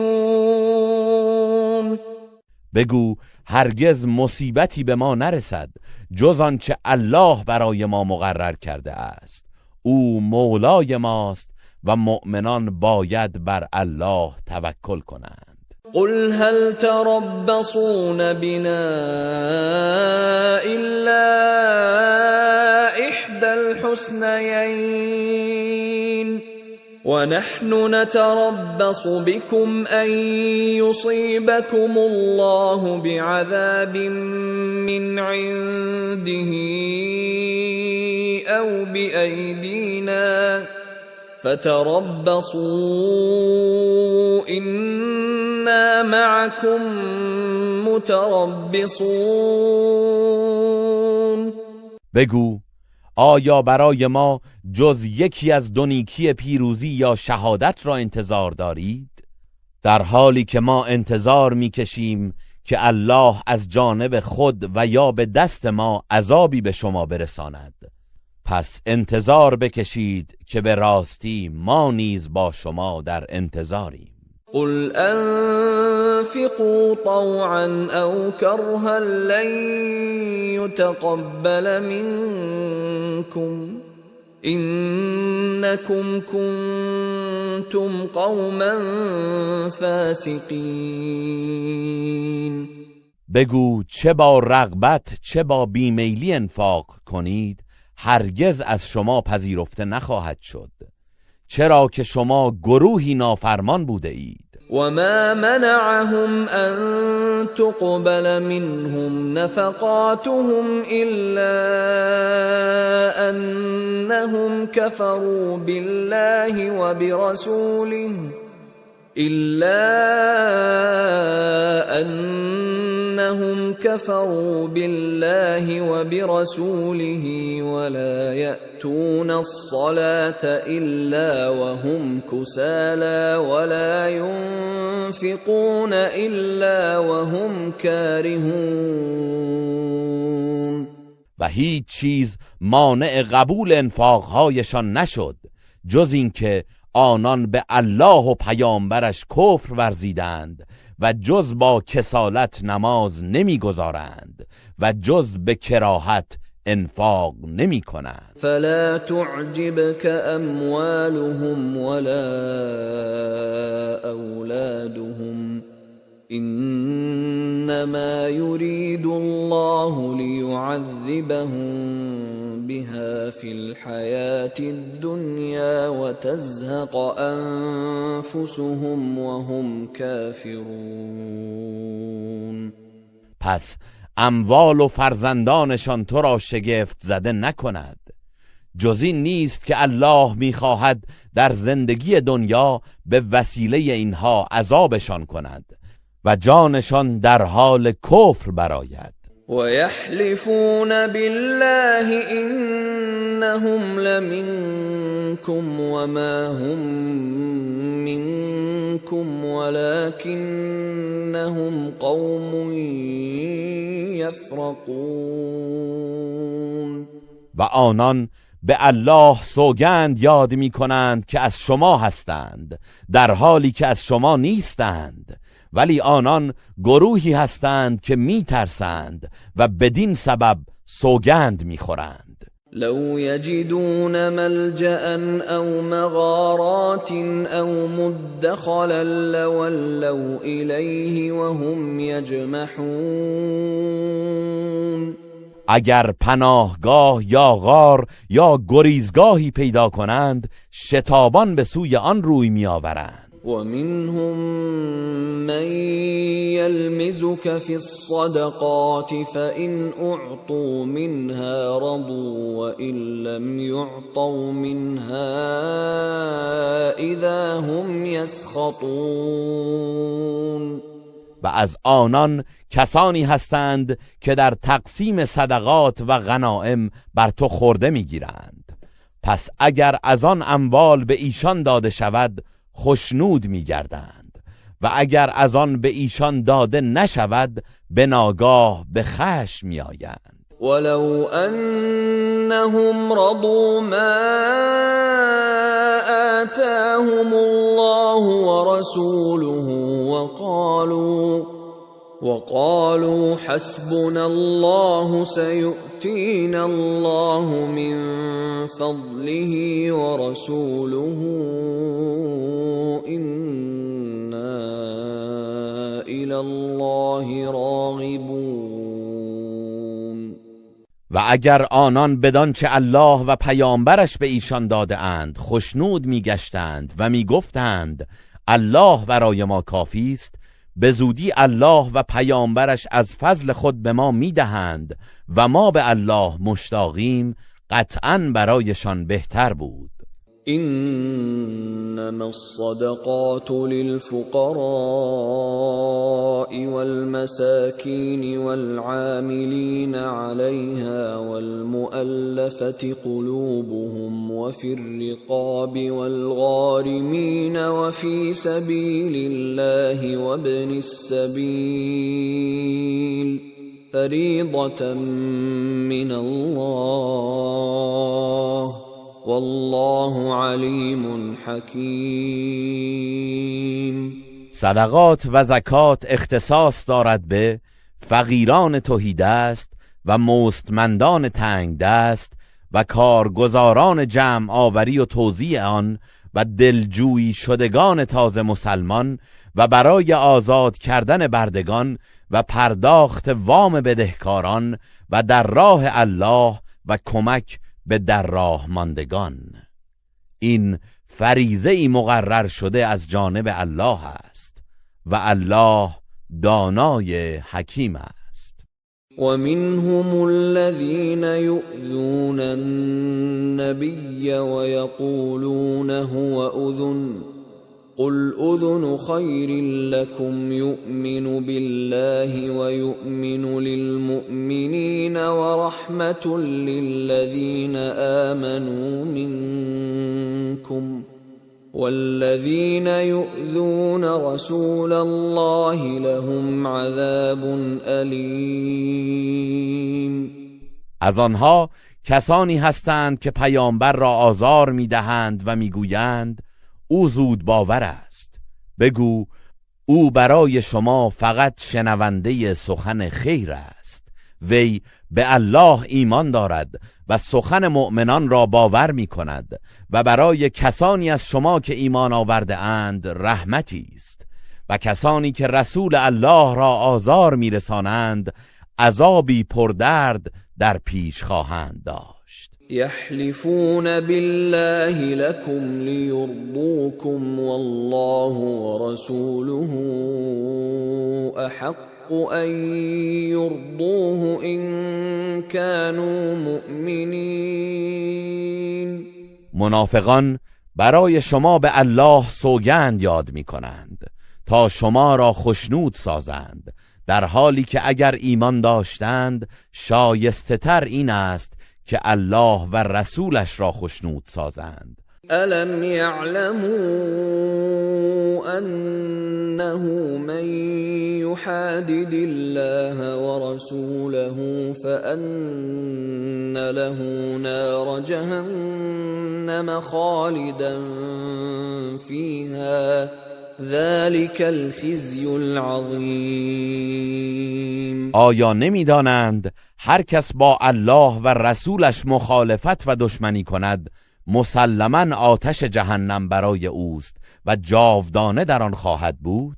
بگو هرگز مصیبتی به ما نرسد جز آنچه الله برای ما مقرر کرده است. او مولای ماست و مؤمنان باید بر الله توکل کنند. قل هل تربصون بنا الا احدى الحسنيين ونحن نتربص بكم أن يصيبكم الله بعذاب من عنده أو بأيدينا فتربصوا إنا معكم متربصون. بگو آیا برای ما جز یکی از دو نیکی پیروزی یا شهادت را انتظار دارید؟ در حالی که ما انتظار میکشیم که الله از جانب خود و یا به دست ما عذابی به شما برساند. پس انتظار بکشید که به راستی ما نیز با شما در انتظاریم. قل انفقوا طوعا او کرها لن يتقبل منكم انكم كنتم قوما فاسقین. بگو چه با رغبت چه با بیمیلی انفاق کنید هرگز از شما پذیرفته نخواهد شد، چرا که شما گروهی نافرمان بوده اید. وما منعهم ان تقبل منهم نفقاتهم الا انهم كفروا بالله وبرسوله ولا يأتون الصلاة إلا وهم كسالى ولا ينفقون إلا وهم كارهون. و هیچ چیز مانع قبول انفاقهایشان نشد جز اینکه آنان به الله و پیامبرش کفر ورزیدند و جز با کسالت نماز نمیگذارند و جز به کراهت انفاق نمی کنند. فلا تعجبك اموالهم ولا اولادهم انما يريد الله ليعذبهم بها في الحياة الدنيا وتزهق انفسهم وهم كافرون. پس اموال و فرزندانشان تو را شگفت زده نکند، جز این نیست که الله میخواهد در زندگی دنیا به وسیله اینها عذابشان کند و جانشان در حال کفر براید. ويحلفون بالله إنهم لمنكم وما هم منكم ولكنهم قوم يفرقون و آنان به الله سوگند یاد می کنند که از شما هستند در حالی که از شما نیستند، ولی آنان گروهی هستند که می ترسند و بدین سبب سوگند می خورند. لو يجدون ملجأ أو مغارات أو مدخلا لولوا إليه وهم يجمحون. اگر پناهگاه یا غار یا گریزگاهی پیدا کنند شتابان به سوی آن روی می آورند. ومنهم من يلمزك في الصدقات فإن أعطوا منها رضوا وإن لم يعطوا منها إذا هم يسخطون. و از آنان کسانی هستند که در تقسیم صدقات و غنائم بر تو خورده میگیرند، پس اگر از آن اموال به ایشان داده شود خشنود میگردند و اگر از آن به ایشان داده نشود به ناگاه به خشم میآیند. ولو انهم رضوا ما آتاهم الله ورسوله وقالوا حسبنا الله سيؤتينا الله من فضله ورسوله إنا إلى الله راغبون. و اگر آنان بدانچه الله و پیامبرش به ایشان داده اند خشنود میگشتند و میگفتند الله برای ما کافی است، به زودی الله و پیامبرش از فضل خود به ما میدهند و ما به الله مشتاقیم، قطعاً برایشان بهتر بود. إنما الصدقات للفقراء والمساكين والعاملين عليها والمؤلفة قلوبهم وفي الرقاب والغارمين وفي سبيل الله وابن السبيل فريضة من الله والله علیم حکیم. صدقات و زکات اختصاص دارد به فقیران تهیدست و مستمندان تنگ دست و کارگزاران جمع آوری و توزیع آن و دلجویی شدگان تازه مسلمان و برای آزاد کردن بردگان و پرداخت وام بدهکاران و در راه الله و کمک به در راه ماندگان. این فریضه ای مقرر شده از جانب الله است و الله دانای حکیم است. ومنهم الذين يؤذون النبي ويقولون هو أذن قل أذن خير لكم يؤمن بالله ويؤمن للمؤمنين ورحمة للذين آمنوا منكم والذين يؤذون رسول الله لهم عذاب أليم. از آنها کسانی هستند که پیامبر را آزار می‌دهند و می‌گویند او زود باور است. بگو او برای شما فقط شنونده سخن خیر است. وی به الله ایمان دارد و سخن مؤمنان را باور می کند و برای کسانی از شما که ایمان آورده اند رحمتی است و کسانی که رسول الله را آزار می رسانند عذابی پردرد در پیش خواهند داشت. يحلفون بالله لكم ليرضوكم والله ورسوله أحق أن يرضوه إن كانوا مؤمنين. منافقان برای شما به الله سوگند یاد می کنند تا شما را خشنود سازند، در حالی که اگر ایمان داشتند شایسته تر این است که الله و رسولش را خشنود سازند. ألم يعلموا أنه من يحادد الله ورسوله فأن له نار جهنم خالدا فيها ذلك الخزي العظیم. آیا نمی‌دانند هر کس با الله و رسولش مخالفت و دشمنی کند مسلماً آتش جهنم برای اوست و جاودانه در آن خواهد بود؟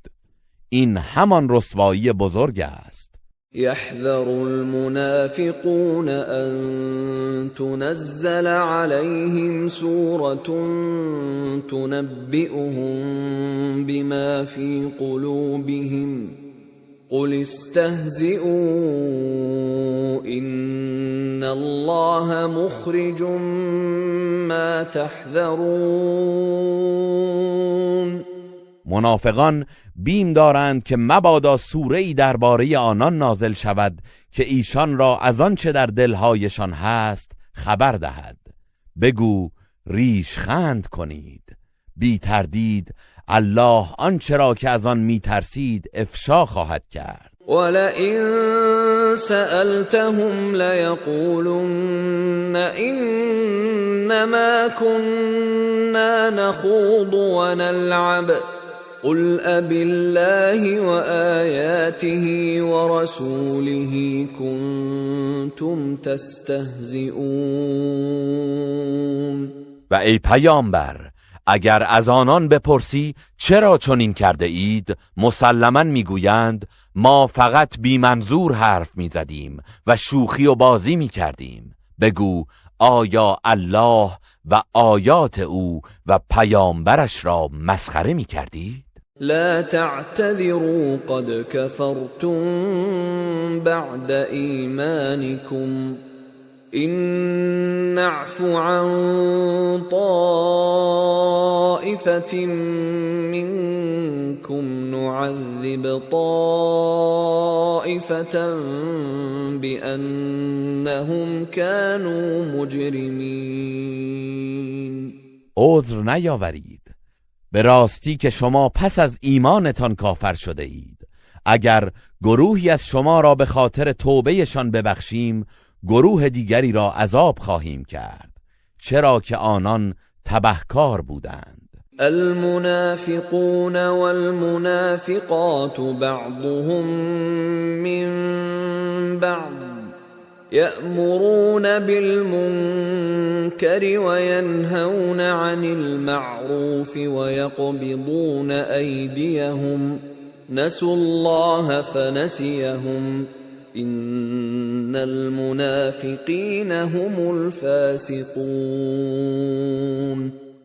این همان رسوایی بزرگ است. يحذر المنافقون أن تنزل عليهم سورة تنبئهم بما في قلوبهم قل استهزئوا إن الله مخرج ما تحذرون. منافقان بیم دارند که مبادا سوره‌ای درباره آنان نازل شود که ایشان را از آنچه در دلهایشان هست خبر دهد. بگو ریشخند کنید، بی تردید الله آنچه را که از آن میترسید افشا خواهد کرد. ولئن سألتهم ليقولن إنما كنا نخوض ونلعب قل أبالله وآياته ورسوله كنتم تستهزئون. و ای پیامبر اگر از آنان بپرسی چرا چنین کرده اید مسلماً میگویند ما فقط بی منظور حرف میزدیم و شوخی و بازی میکردیم. بگو آیا الله و آیات او و پیامبرش را مسخره میکردید؟ لا تعتذروا قد كفرتم بعد ایمانكم إن نعف عن طائفة منكم نعذب طائفة بأنهم كانوا مجرمين. عذر نیاورید. به راستی که شما پس از ایمانتان کافر شده اید. اگر گروهی از شما را به خاطر توبهشان ببخشیم گروه دیگری را عذاب خواهیم کرد چرا که آنان تبهکار بودند. المنافقون والمنافقات بعضهم من بعض يأمرون بالمنكر وينهون عن المعروف ويقبضون أيديهم نسوا الله فنسيهم إن المنافقین هم الفاسقون.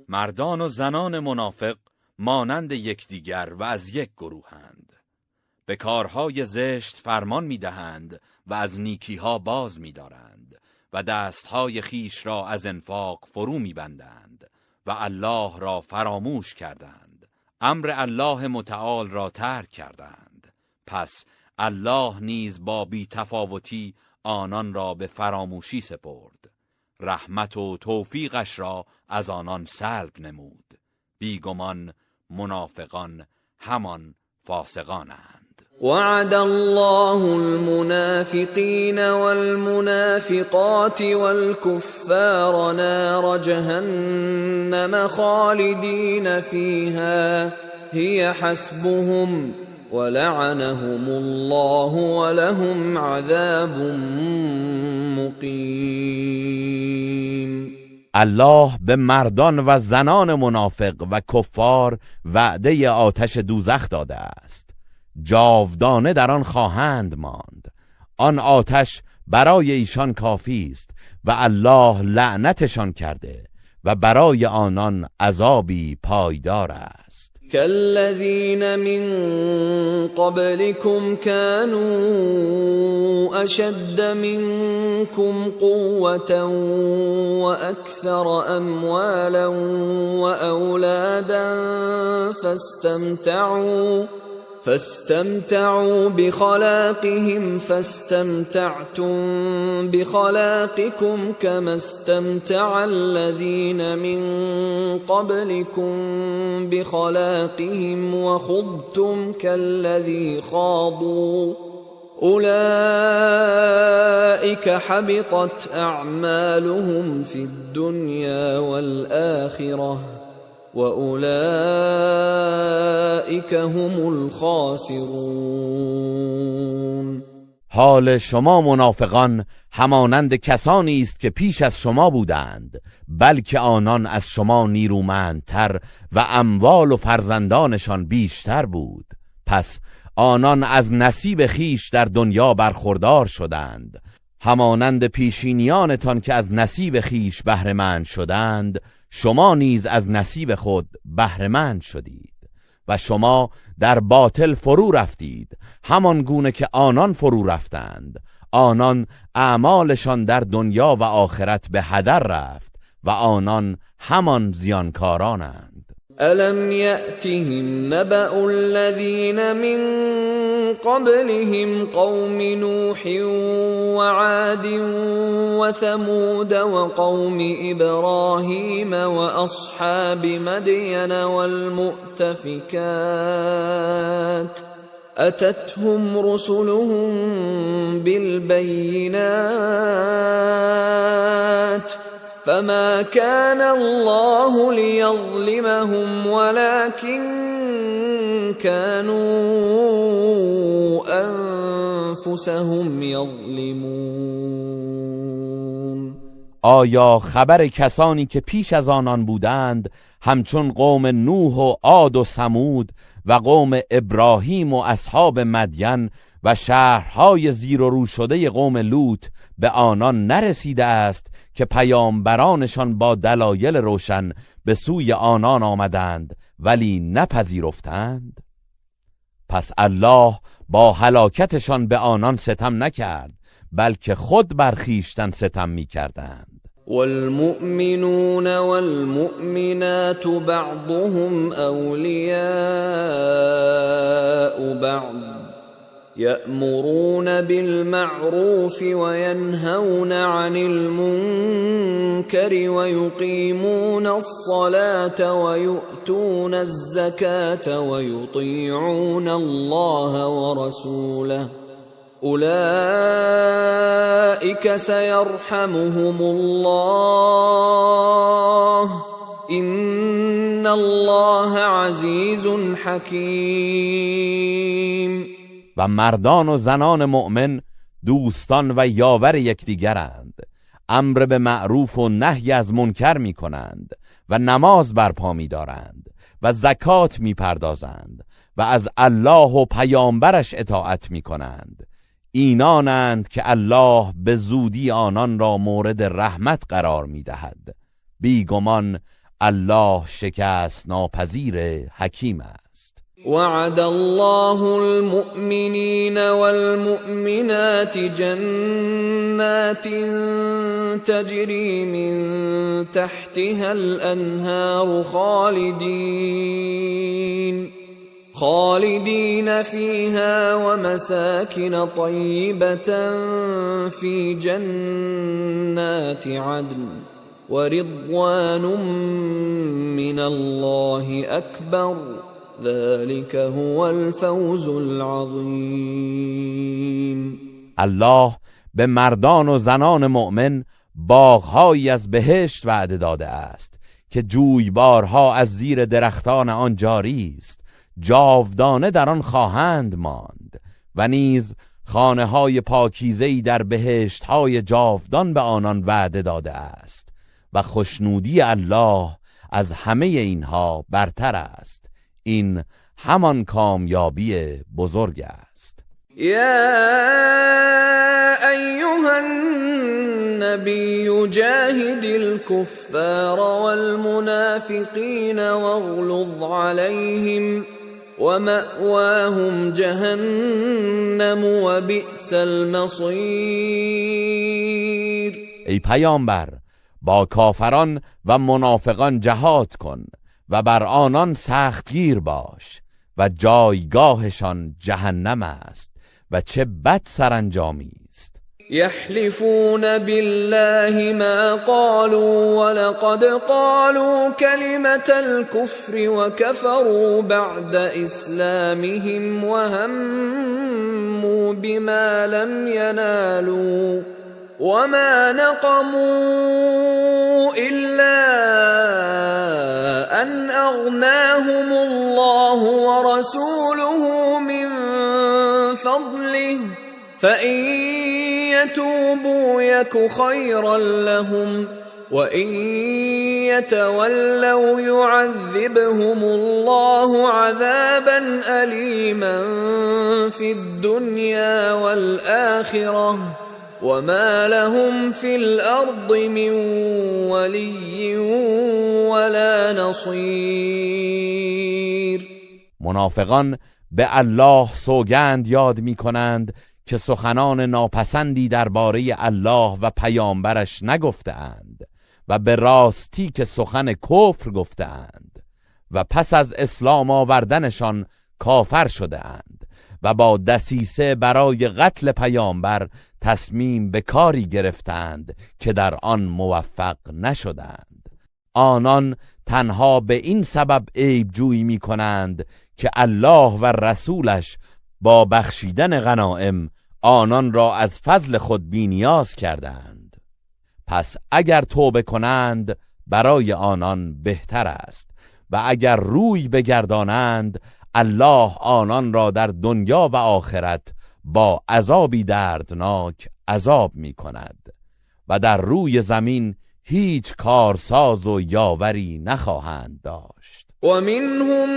مردان و زنان منافق مانند یکدیگر و از یک گروهند. به کارهای زشت فرمان میدهند و از نیکیها باز می‌دارند و دستهای خیش را از انفاق فرو می‌بندند و الله را فراموش کردند. امر الله متعال را ترک کردند. پس الله نیز با بی‌تفاوتی آنان را به فراموشی سپرد. رحمت و توفیقش را از آنان سلب نمود. بیگمان منافقان همان فاسقانند. وعد الله المنافقين والمنافقات والكفار نار جهنم خالدين فيها هي حسبهم ولعنهم الله ولهم عذاب مقیم. الله به مردان و زنان منافق و کفار وعده آتش دوزخ داده است. جاودانه در آن خواهند ماند. آن آتش برای ایشان کافی است و الله لعنتشان کرده و برای آنان عذابی پایدار است. كالذين من قبلكم كانوا أشد منكم قوة وأكثر أموالا وأولادا فاستمتعوا بخلاقهم فاستمتعتم بخلاقكم كما استمتع الذين من قبلكم بخلاقهم وخضتم كالذي خاضوا أولئك حبطت أعمالهم في الدنيا والآخرة وَأُولَئِكَ هُمُ الْخَاسِرُونَ. حال شما منافقان همانند کسانی است که پیش از شما بودند، بلکه آنان از شما نیرومندتر و اموال و فرزندانشان بیشتر بود. پس آنان از نصیب خیش در دنیا برخوردار شدند، همانند پیشینیانتان که از نصیب خیش بهره‌مند شدند، شما نیز از نصیب خود بهره‌مند شدید و شما در باطل فرو رفتید همان گونه که آنان فرو رفتند. آنان اعمالشان در دنیا و آخرت به هدر رفت و آنان همان زیانکارانند. أَلَمْ يَأْتِهِمْ نَبَأُ الَّذِينَ مِنْ قَبْلِهِمْ قَوْمِ نُوحٍ وَعَادٍ وَثَمُودَ وَقَوْمِ إِبْرَاهِيمَ وَأَصْحَابِ مَدْيَنَ وَالْمُؤْتَفِكَاتِ أَتَتْهُمْ رُسُلُهُم بِالْبَيِّنَاتِ فما كان الله ليظلمهم ولكن كانوا أنفسهم يظلمون. آیا خبر کسانی که پیش از آنان بودند همچون قوم نوح و عاد و ثمود و قوم ابراهیم و اصحاب مدین و شهرهای زیر و رو شده قوم لوط به آنان نرسیده است که پیامبرانشان با دلایل روشن به سوی آنان آمدند ولی نپذیرفتند؟ پس الله با هلاکتشان به آنان ستم نکرد، بلکه خود بر خویشتن ستم می‌کردند. والمؤمنون والمؤمنات بعضهم أولياء بعض يأمرون بالمعروف وينهون عن المنكر ويقيمون الصلاة ويؤتون الزكاة ويطيعون الله ورسوله أولئك سيرحمهم الله إن الله عزيز حكيم. و مردان و زنان مؤمن دوستان و یاور یکدیگرند، امر به معروف و نهی از منکر می کنند و نماز برپا می دارند و زکات می پردازند و از الله و پیامبرش اطاعت می کنند. اینانند که الله به زودی آنان را مورد رحمت قرار می دهد. بیگمان الله شکست ناپذیر حکیم است. وعد الله المؤمنين والمؤمنات جنات تجري من تحتها الأنهار خالدين فيها ومساكن طيبة في جنات عدن ورضوان من الله أكبر ذلك هو الفوز العظیم. الله به مردان و زنان مؤمن باغ‌هایی از بهشت وعده داده است که جویبارها از زیر درختان آن جاری است، جاودانه در آن خواهند ماند و نیز خانه‌های پاکیزه‌ای در بهشت‌های جاودان به آنان وعده داده است و خوشنودی الله از همه اینها برتر است. این همان کامیابی بزرگ است. یا ایها النبی جاهد الكفار والمنافقین واغلظ علیهم ومأواهم جهنم وبئس المصیر. ای پیامبر، با کافران و منافقان جهاد کن و بر آنان سختگیر باش و جایگاهشان جهنم است و چه بد سرانجامی است. يحلفون بالله ما قالوا ولقد قالوا كلمة الكفر وكفروا بعد إسلامهم وهموا بما لم ينالوا وما نقموا إلا أن أغناهم الله ورسوله من فضله فإن يتوبوا يك خيرا لهم وإن يتولوا يعذبهم الله عذابا أليما في الدنيا والآخرة وما لهم في الأرض من ولي ولا نصير. منافقان به الله سوگند یاد می کنند که سخنان ناپسندی درباره الله و پیامبرش نگفته‌اند و به راستی که سخن کفر گفته‌اند و پس از اسلام آوردنشان کافر شده‌اند و با دسیسه برای قتل پیامبر تصمیم به کاری گرفتند که در آن موفق نشدند. آنان تنها به این سبب عیب جویی می کنند که الله و رسولش با بخشیدن غنایم آنان را از فضل خود بی‌نیاز کردند. پس اگر توبه کنند برای آنان بهتر است و اگر روی بگردانند الله آنان را در دنیا و آخرت با عذابی دردناک عذاب می کند و در روی زمین هیچ کارساز و یاوری نخواهند داشت. و منهم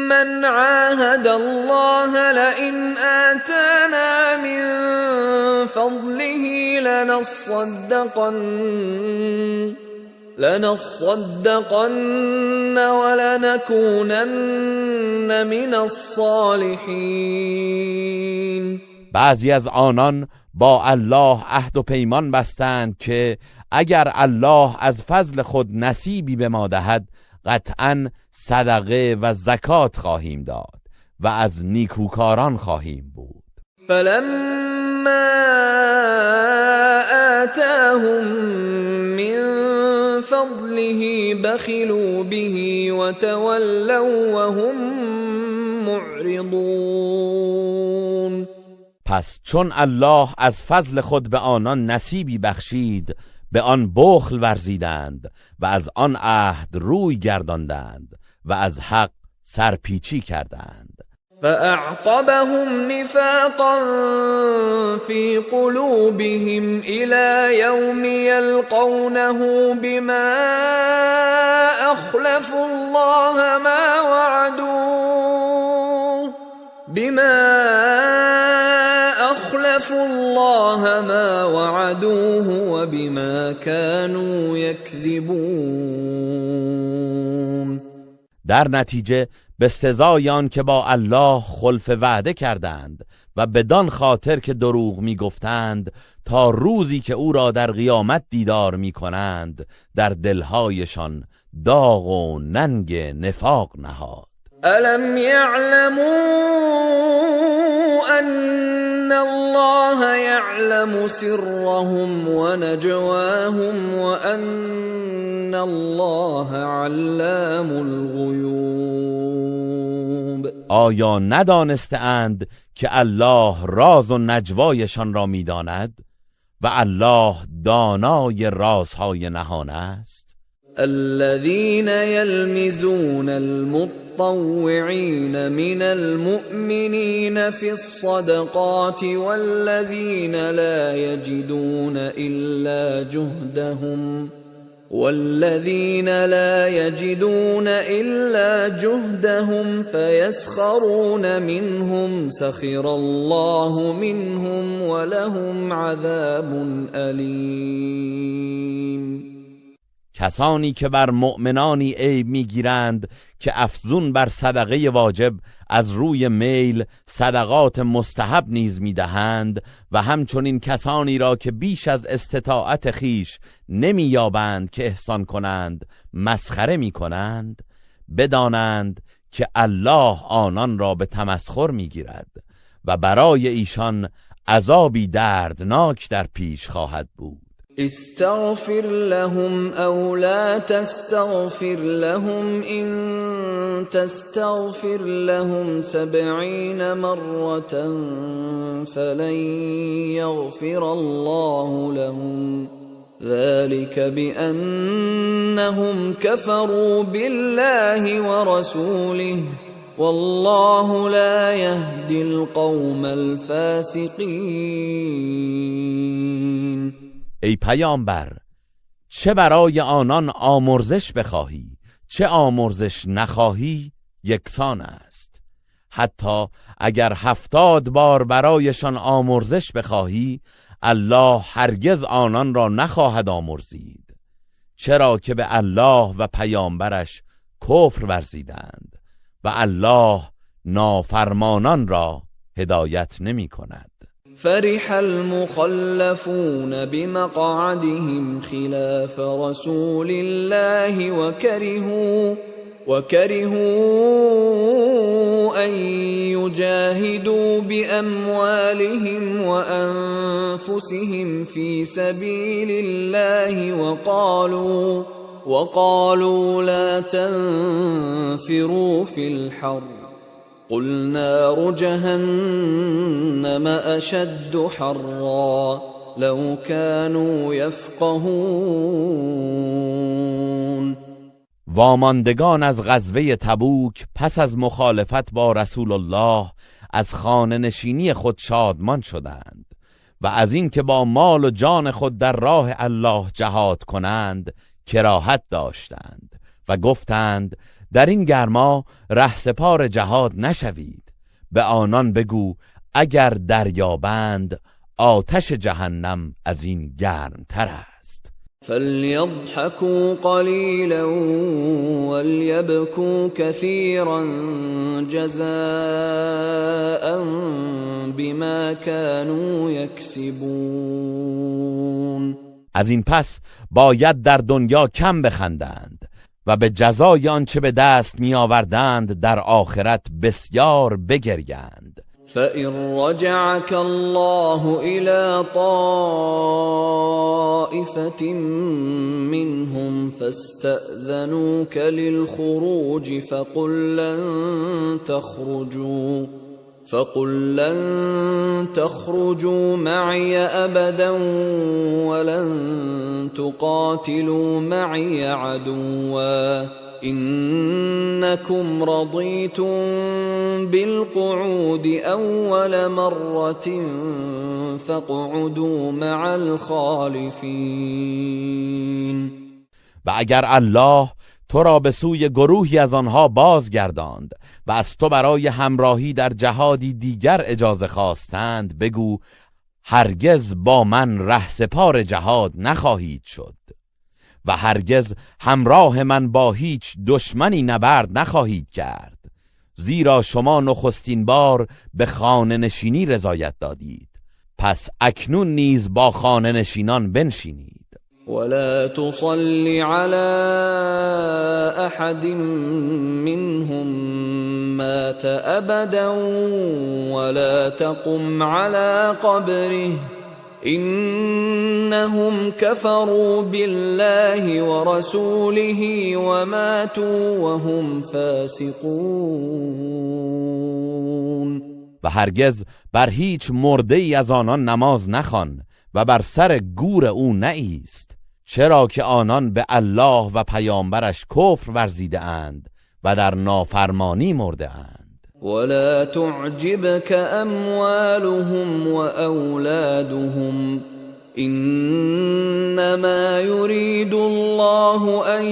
من عاهد الله لئن آتانا من فضله لنصدقن ولنكونن من الصالحین. بعضی از آنان با الله عهد و پیمان بستند که اگر الله از فضل خود نصیبی به ما دهد قطعاً صدقه و زکات خواهیم داد و از نیکوکاران خواهیم بود. فلما آتاهم من فضله بخلوا به وتولوا وهم معرضون. پس چون الله از فضل خود به آنان نصیبی بخشید به آن بخل ورزیدند و از آن عهد روی گرداندند و از حق سرپیچی کردند. فأعقبهم نفاقا في قلوبهم إلى يوم يلقونه بما أخلفوا الله ما وعدوه وبما كانوا يكذبون. در نتیجه به سزای آن که با الله خلف وعده کردند و بدان خاطر که دروغ می گفتند تا روزی که او را در قیامت دیدار می کنند در دلهایشان داغ و ننگ نفاق نهاد. الم يعلموا ان الله يعلم سرهم ونجواهم وان الله علام الغیوب. آیا ندانستند که الله راز و نجوایشان را می‌داند و الله دانای رازهای نهان است؟ الذين يلمزون المطوعين من المؤمنين في الصدقات والذين لا يجدون إلا جهدهم فيسخرون منهم سخر الله منهم ولهم عذاب أليم. کسانی که بر مؤمنانی عیب میگیرند که افزون بر صدقه واجب از روی میل صدقات مستحب نیز میدهند و همچنین کسانی را که بیش از استطاعت خیش نمییابند که احسان کنند مسخره میکنند، بدانند که الله آنان را به تمسخر میگیرد و برای ایشان عذابی دردناک در پیش خواهد بود. استغفر لهم او لا تستغفر لهم ان تستغفر لهم 70 مرة فلن يغفر الله لهم ذلك بأنهم كفروا بالله ورسوله والله لا يهدي القوم الفاسقين. ای پیامبر، چه برای آنان آمرزش بخواهی چه آمرزش نخواهی یکسان است. حتی اگر 70 بار برایشان آمرزش بخواهی الله هرگز آنان را نخواهد آمرزید، چرا که به الله و پیامبرش کفر ورزیدند و الله نافرمانان را هدایت نمی کند. فرح المخلفون بمقعدهم خلاف رسول الله وكرهوا أن يجاهدوا بأموالهم وأنفسهم في سبيل الله وقالوا لا تنفروا في الحر قل نار جهنم أشد حرا لو كانوا يفقهون. واماندگان از غزوه تبوک پس از مخالفت با رسول الله از خانه نشینی خود شادمان شدند و از این که با مال و جان خود در راه الله جهاد کنند کراهت داشتند و گفتند در این گرما رهسپار جهاد نشوید. به آنان بگو اگر دریابند آتش جهنم از این گرمتر است. فَلْيَضْحَكُوا قَلِيلًا وَلْيَبْكُوا كَثِيرًا جَزَاءً بِمَا كَانُوا يَكْسِبُونَ. از این پس باید در دنیا کم بخندند و به جزای آنچه به دست می آوردند در آخرت بسیار بگریند. فَإِن رَّجَعَكَ اللَّهُ إِلَى طَائِفَةٍ مِّنْهُمْ فَاسْتَأْذَنُوكَ لِلْخُرُوجِ فَقُل لَّن تَخْرُجُوا مَعِيَ أَبَدًا وَلَن تُقَاتِلُوا مَعِيَ عَدُوًّا إنكم رضيتم بالقعود أول مرة فاقعدوا مع الخالفين. و اگر الله تو را به سوی گروهی از آنها بازگرداند و از تو برای همراهی در جهادی دیگر اجازه خواستند بگو هرگز با من رهسپار جهاد نخواهید شد و هرگز همراه من با هیچ دشمنی نبرد نخواهید کرد، زیرا شما نخستین بار به خانه نشینی رضایت دادید، پس اکنون نیز با خانه نشینان بنشینید. ولا تصل على احد منهم مات ابدا ولا تقم على قبره إنهم كفروا بالله ورسوله وماتوا وهم فاسقون. و هرگز بر هیچ مرده ای از آنان نماز نخوان و بر سر گور او نایست، چرا که آنان به الله و پیامبرش کفر ورزیده اند و در نافرمانی مرده اند. ولا تعجبك أموالهم وأولادهم إنما يريد الله أن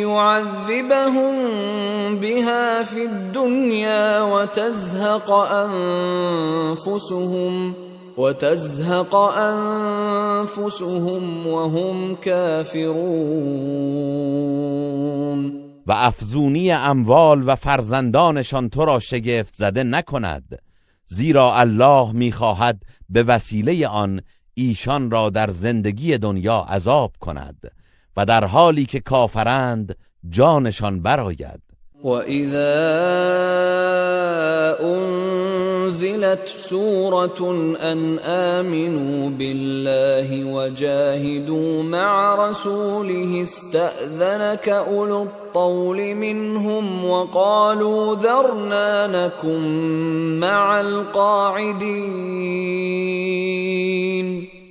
يعذبهم بها في الدنيا وتزهق أنفسهم وهم كافرون. و افزونی اموال و فرزندانشان تو را شگفت زده نکند، زیرا الله می‌خواهد به وسیله آن ایشان را در زندگی دنیا عذاب کند و در حالی که کافرند جانشان برآید. وَإِذَا أُنزِلَتْ سُورَةٌ أَنْ آمِنُوا بِاللَّهِ وَجَاهِدُوا مَعَ رَسُولِهِ اسْتَأْذَنَكَ أُولُو الطَّوْلِ مِنْهُمْ وَقَالُوا ذَرْنَا نَكُنْ مَعَ الْقَاعِدِينَ.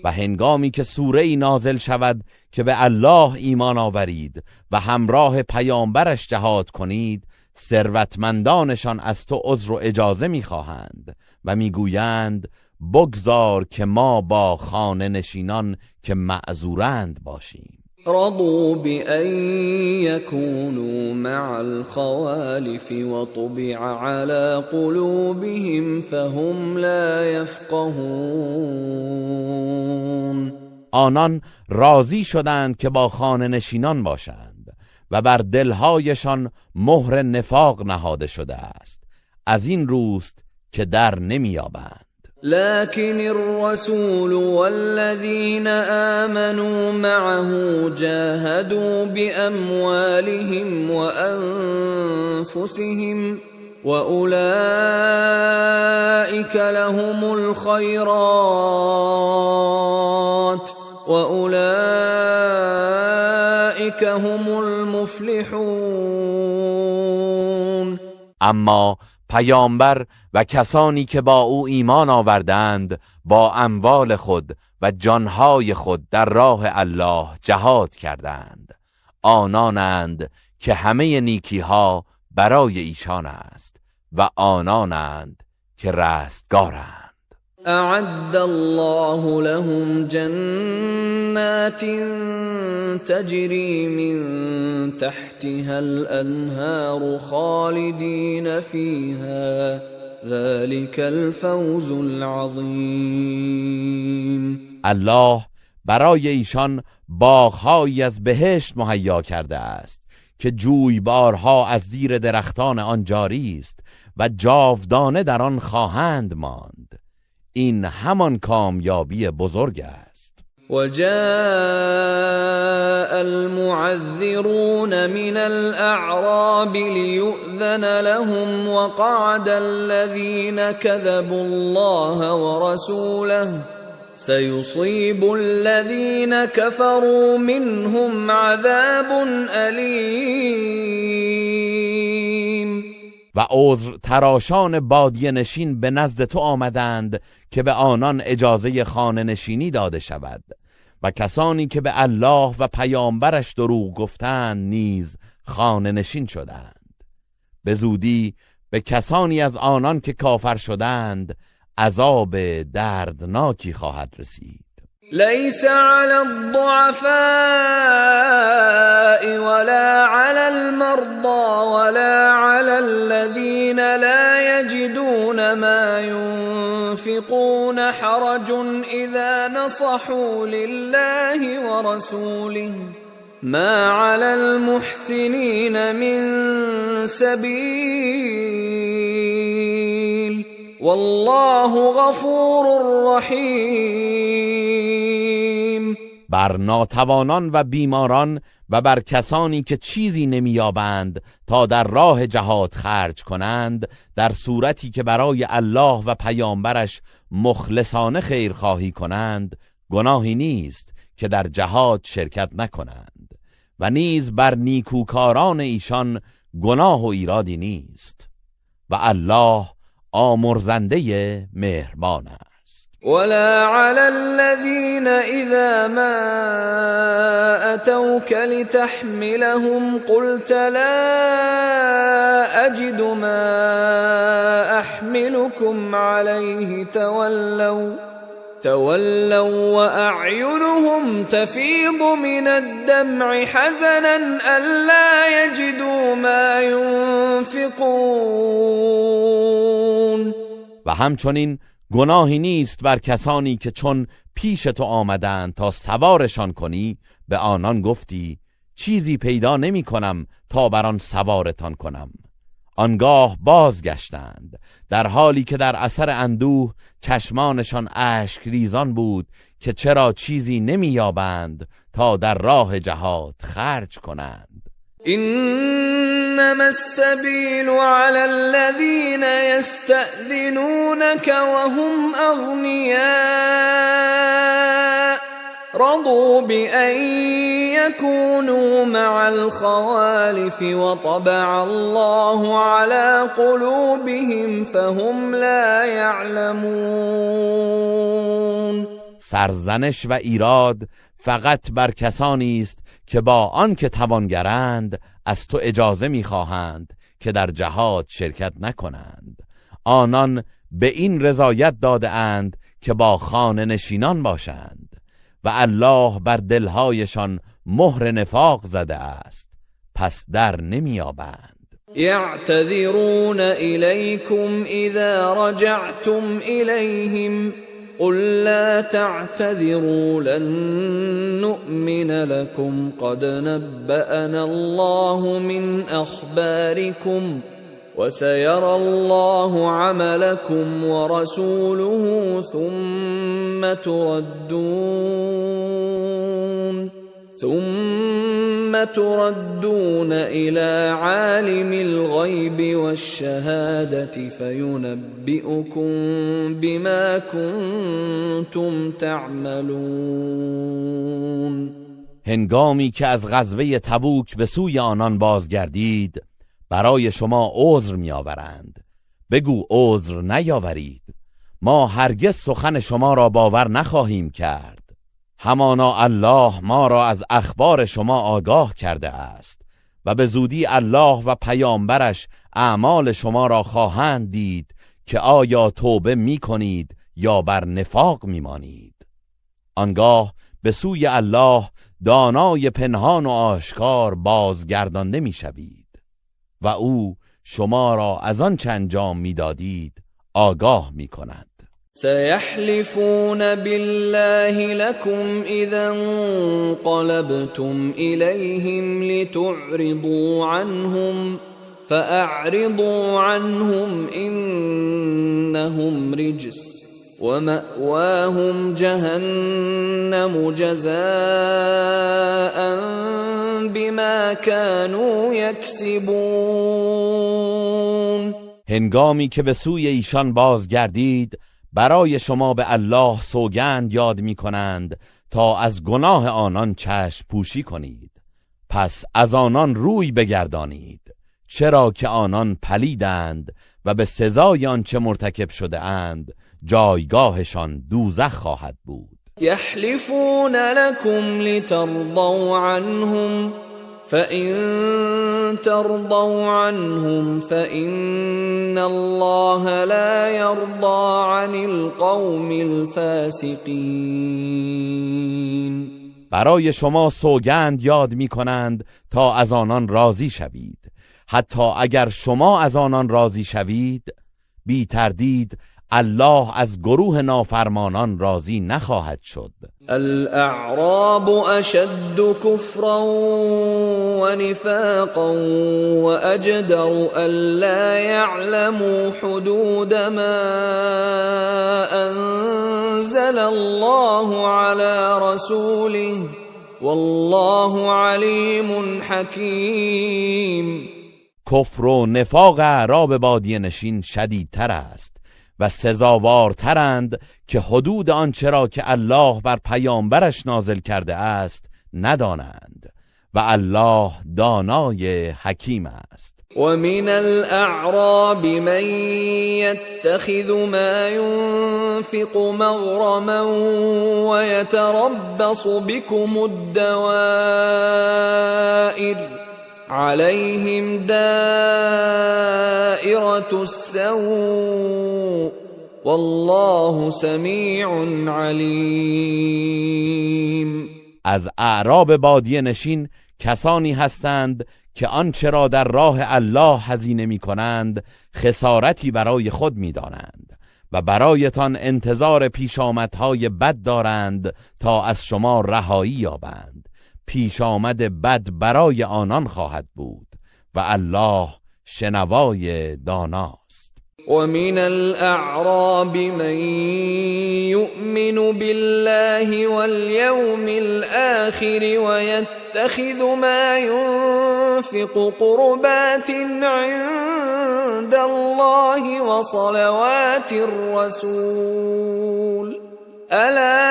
و هنگامی که سوره‌ای نازل شود که به الله ایمان آورید و همراه پیامبرش جهاد کنید، ثروتمندانشان از تو عذر و اجازه می‌خواهند و میگویند بگذار که ما با خانه نشینان که معذورند باشیم. رضوا بأن يكونوا مع الخوالف وطبع على قلوبهم فهم لا يفقهون. آنان راضی شدند که با خانه نشینان باشند و بر دلهایشان مهر نفاق نهاده شده است، از این روست که در نمی‌یابند. لكن الرسول والذين آمنوا معه جاهدوا بأموالهم وأنفسهم وأولئك لهم الخيرات وأولئك هم المفلحون. اما پیامبر و کسانی که با او ایمان آوردند با اموال خود و جانهای خود در راه الله جهاد کردند، آنانند که همه نیکیها برای ایشان است و آنانند که رستگارند. اعد الله لهم جنات تجري من تحتها الأنهار خالدين فيها ذلك الفوز العظیم. الله برای ایشان باغ‌هایی از بهشت مهیا کرده است که جویبارها از زیر درختان آن جاری است و جاودانه در آن خواهند ماند. این همان کامیابی بزرگ است. وجاء المعذرون من الأعراب ليؤذن لهم وقعد الذين كذبوا الله ورسوله سيصيب الذين كفروا منهم عذاب أليم. و عذر تراشان بادیه نشین به نزد تو آمدند که به آنان اجازه خانه نشینی داده شود و کسانی که به الله و پیامبرش دروغ گفتند نیز خانه نشین شدند. به زودی به کسانی از آنان که کافر شدند عذاب دردناکی خواهد رسید. ليس على الضعفاء ولا على المرضى ولا على الذين لا يجدون ما ينفقون حرج إذا نصحوا لله ورسوله ما على المحسنين من سبيل والله غفور رحیم. بر ناتوانان و بیماران و بر کسانی که چیزی نمیابند تا در راه جهاد خرج کنند در صورتی که برای الله و پیامبرش مخلصانه خیرخواهی کنند گناهی نیست که در جهاد شرکت نکنند و نیز بر نیکوکاران ایشان گناه و ایرادی نیست و الله آمرزنده مهربان است. ولا على الذين إذا ما أتوك لتحملهم قلت لا أجد ما أحملكم عليه تولوا وأعينهم تفيض من الدمع حزنا ألا يجدوا ما ينفقون. و همچنین گناهی نیست بر کسانی که چون پیش تو آمدند تا سوارشان کنی به آنان گفتی چیزی پیدا نمی کنم تا بر آن سوارتان کنم. آنگاه بازگشتند در حالی که در اثر اندوه چشمانشان اشک ریزان بود که چرا چیزی نمی یابند تا در راه جهاد خرج کنند. إنما السبيل على الذين يستأذنونك وهم أغنياء رضوا بأن يكونوا مع الخوالف وطبع الله على قلوبهم فهم لا يعلمون. سرزنش و ایراد فقط بر کسانی است که با آنکه توانگرند از تو اجازه می‌خواهند که در جهاد شرکت نکنند. آنان به این رضایت داده اند که با خانه نشینان باشند و الله بر دلهایشان مهر نفاق زده است، پس در نمی‌یابند. يعتذرون إليكم إذا رجعتم إليهم قل لا تعتذروا لن نؤمن لكم قد نبأنا الله من أخباركم وسيرى الله عملكم ورسوله ثم تردون إلى عالم الغيب والشهادة فينبئكم بما كنتم تعملون. هنگامی که از غزوه تبوک به سوی آنان بازگردید برای شما عذر می‌آورند. بگو عذر نیاورید، ما هرگز سخن شما را باور نخواهیم کرد. همانا الله ما را از اخبار شما آگاه کرده است و به زودی الله و پیامبرش اعمال شما را خواهند دید که آیا توبه می کنید یا بر نفاق می مانید. آنگاه به سوی الله دانای پنهان و آشکار بازگردانده می شوید و او شما را از آن چه انجام می دادید آگاه می کند. سيحلفون بالله لكم إذا انقلبتم إليهم لتعرضوا عنهم فأعرضوا عنهم إنهم رجس ومأواهم جهنم جزاء بما كانوا يكسبون. هنگامی که به سوی ایشان بازگردید برای شما به الله سوگند یاد می کنند تا از گناه آنان چشم پوشی کنید. پس از آنان روی بگردانید، چرا که آنان پلیدند و به سزای آنچه مرتکب شده اند جایگاهشان دوزخ خواهد بود. یحلفون لكم لترضوا عنهم فإن ترضوا عنهم فإن الله لا يرضى عن القوم الفاسقين. برای شما سوگند یاد می کنند تا از آنان راضی شوید. حتی اگر شما از آنان راضی شوید بی تردید الله از گروه نافرمانان راضی نخواهد شد. الاعراب اشد کفرا و نفاقا و اجدر الا یعلموا حدود ما انزل الله على رسوله والله علیم حکیم. کفر و نفاق اعراب بادیه نشین شدیدتر است و سزاوارترند که حدود آنچه را که الله بر پیامبرش نازل کرده است ندانند و الله دانای حکیم است. ومن الأعراب من يتخذ ما ينفق مغرما ويتربص بكم الدوائر عليهم دائرة السوء والله سمیع علیم. از اعراب بادیه نشین کسانی هستند که آنچه را در راه الله هزینه می کنند خسارتی برای خود می دانند و برایتان انتظار پیشامدهای بد دارند تا از شما رهایی یابند. پیشامد بد برای آنان خواهد بود و الله شنوای داناست. ومن الأعراب من يؤمن بالله واليوم الآخر ويتخذ ما ينفق قربات عند الله وصلوات الرسول ألا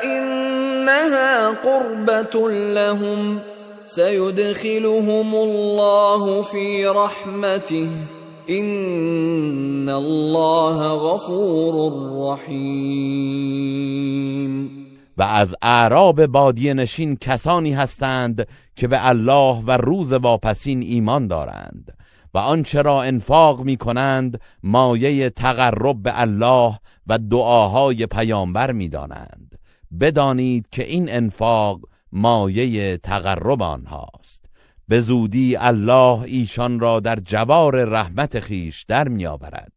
إنها قربة لهم سيدخلهم الله في رحمته إن الله غفور رحیم. و از اعراب بادیه نشین کسانی هستند که به الله و روز واپسین ایمان دارند و آنچه را انفاق می کنند مایه تقرب به الله و دعاهای پیامبر می دانند. بدانید که این انفاق مایه تقرب آنهاست. به زودی الله ایشان را در جوار رحمت خیش در می آورد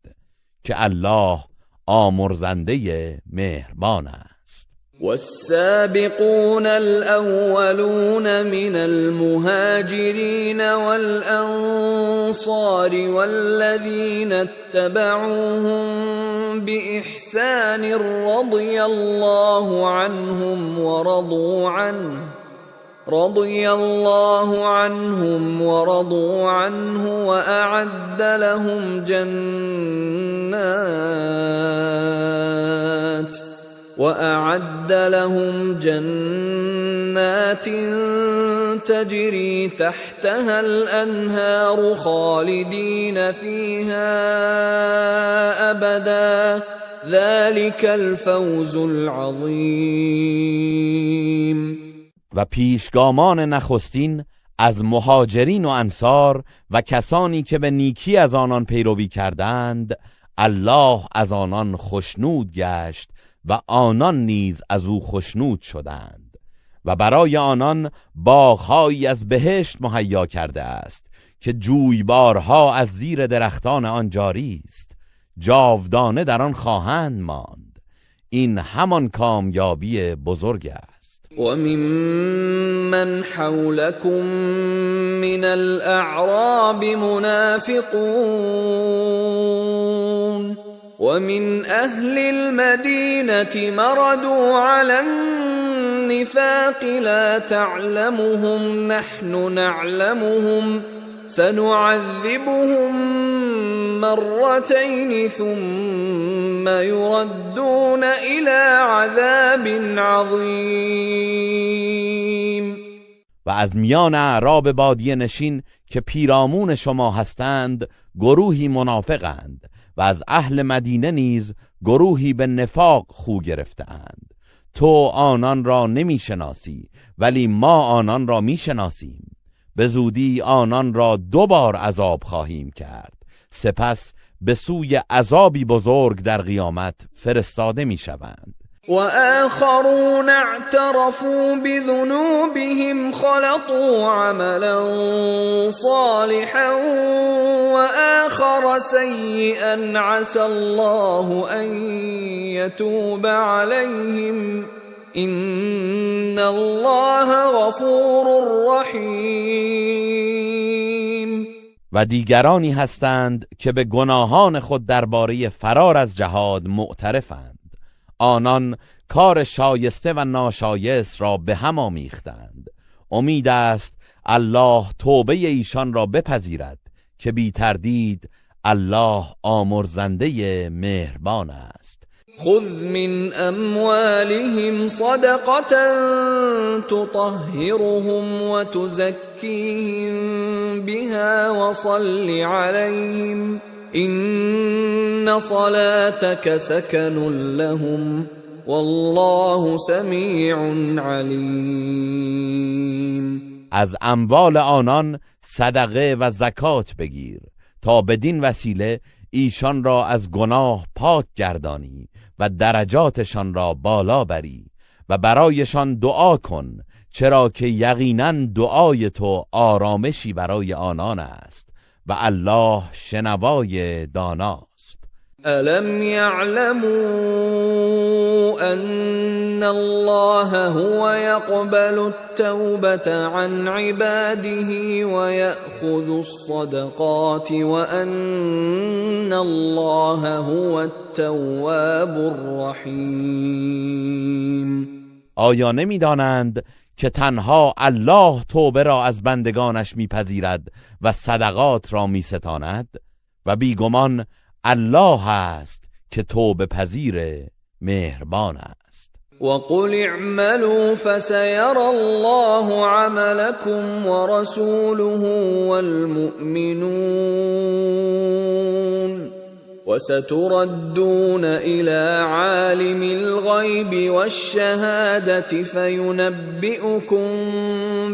که الله آمرزنده مهربان است. والسابقون الأولون من المهاجرين والأنصار والذين اتبعوهم بإحسان رضي الله عنهم ورضوا عنه وأعد لهم جنات تجري تحتها الأنهار خالدين فيها أبدا ذلك الفوز العظيم. و پیشگامان نخستین از مهاجرین و انصار و کسانی که به نیکی از آنان پیروی کردند الله از آنان خشنود گشت و آنان نیز از او خشنود شدند و برای آنان باغ‌هایی از بهشت مهیا کرده است که جویبارها از زیر درختان آن جاری است، جاودانه در آن خواهند ماند. این همان کامیابی بزرگ است. وممن حولكم من الأعراب منافقون ومن أهل المدينة مردوا على النفاق لا تعلمهم نحن نعلمهم سنعذبهم مرتين ثم يردون إلى عذاب عظيم. و از میان اعراب بادیه نشین که پیرامون شما هستند گروهی منافقند و از اهل مدینه نیز گروهی به نفاق خو گرفتند. تو آنان را نمی شناسی ولی ما آنان را می شناسیم. به زودی آنان را 2 بار عذاب خواهیم کرد، سپس به سوی عذابی بزرگ در قیامت فرستاده می شوند. وآخرون اعترفوا بذنوبهم خلطوا عملا صالحا وآخر سيئا عسى الله أن يتوب عليهم إن الله غفور رحیم. و دیگرانی هستند که به گناهان خود درباره فرار از جهاد معترفند. آنان کار شایسته و ناشایست را به هم آمیختند. امید است الله توبه ایشان را بپذیرد که بی تردید الله آمرزنده مهربان است. خذ من اموالهم صدقة تطهرهم وتزكيهم بها وصل عليهم إن صلاتك سكن لهم والله سمیع علیم. از اموال آنان صدقه و زکات بگیر تا بدین وسیله ایشان را از گناه پاک گردانی و درجاتشان را بالا بری و برایشان دعا کن، چرا که یقینا دعای تو آرامشی برای آنان است و الله شنوای داناست. ألم يعلموا أن الله هو يقبل التوبة عن عباده ويأخذ الصدقات وأن الله هو التواب الرحیم؟ آیا نمی‌دانند که تنها الله توبه را از بندگانش میپذیرد و صدقات را میستاند و بیگمان الله است که توبه پذیر مهربان است. وقل اعملوا فسيرى الله عملكم ورسوله والمؤمنون وستردون إلى عالم الغيب والشهادة فينبئكم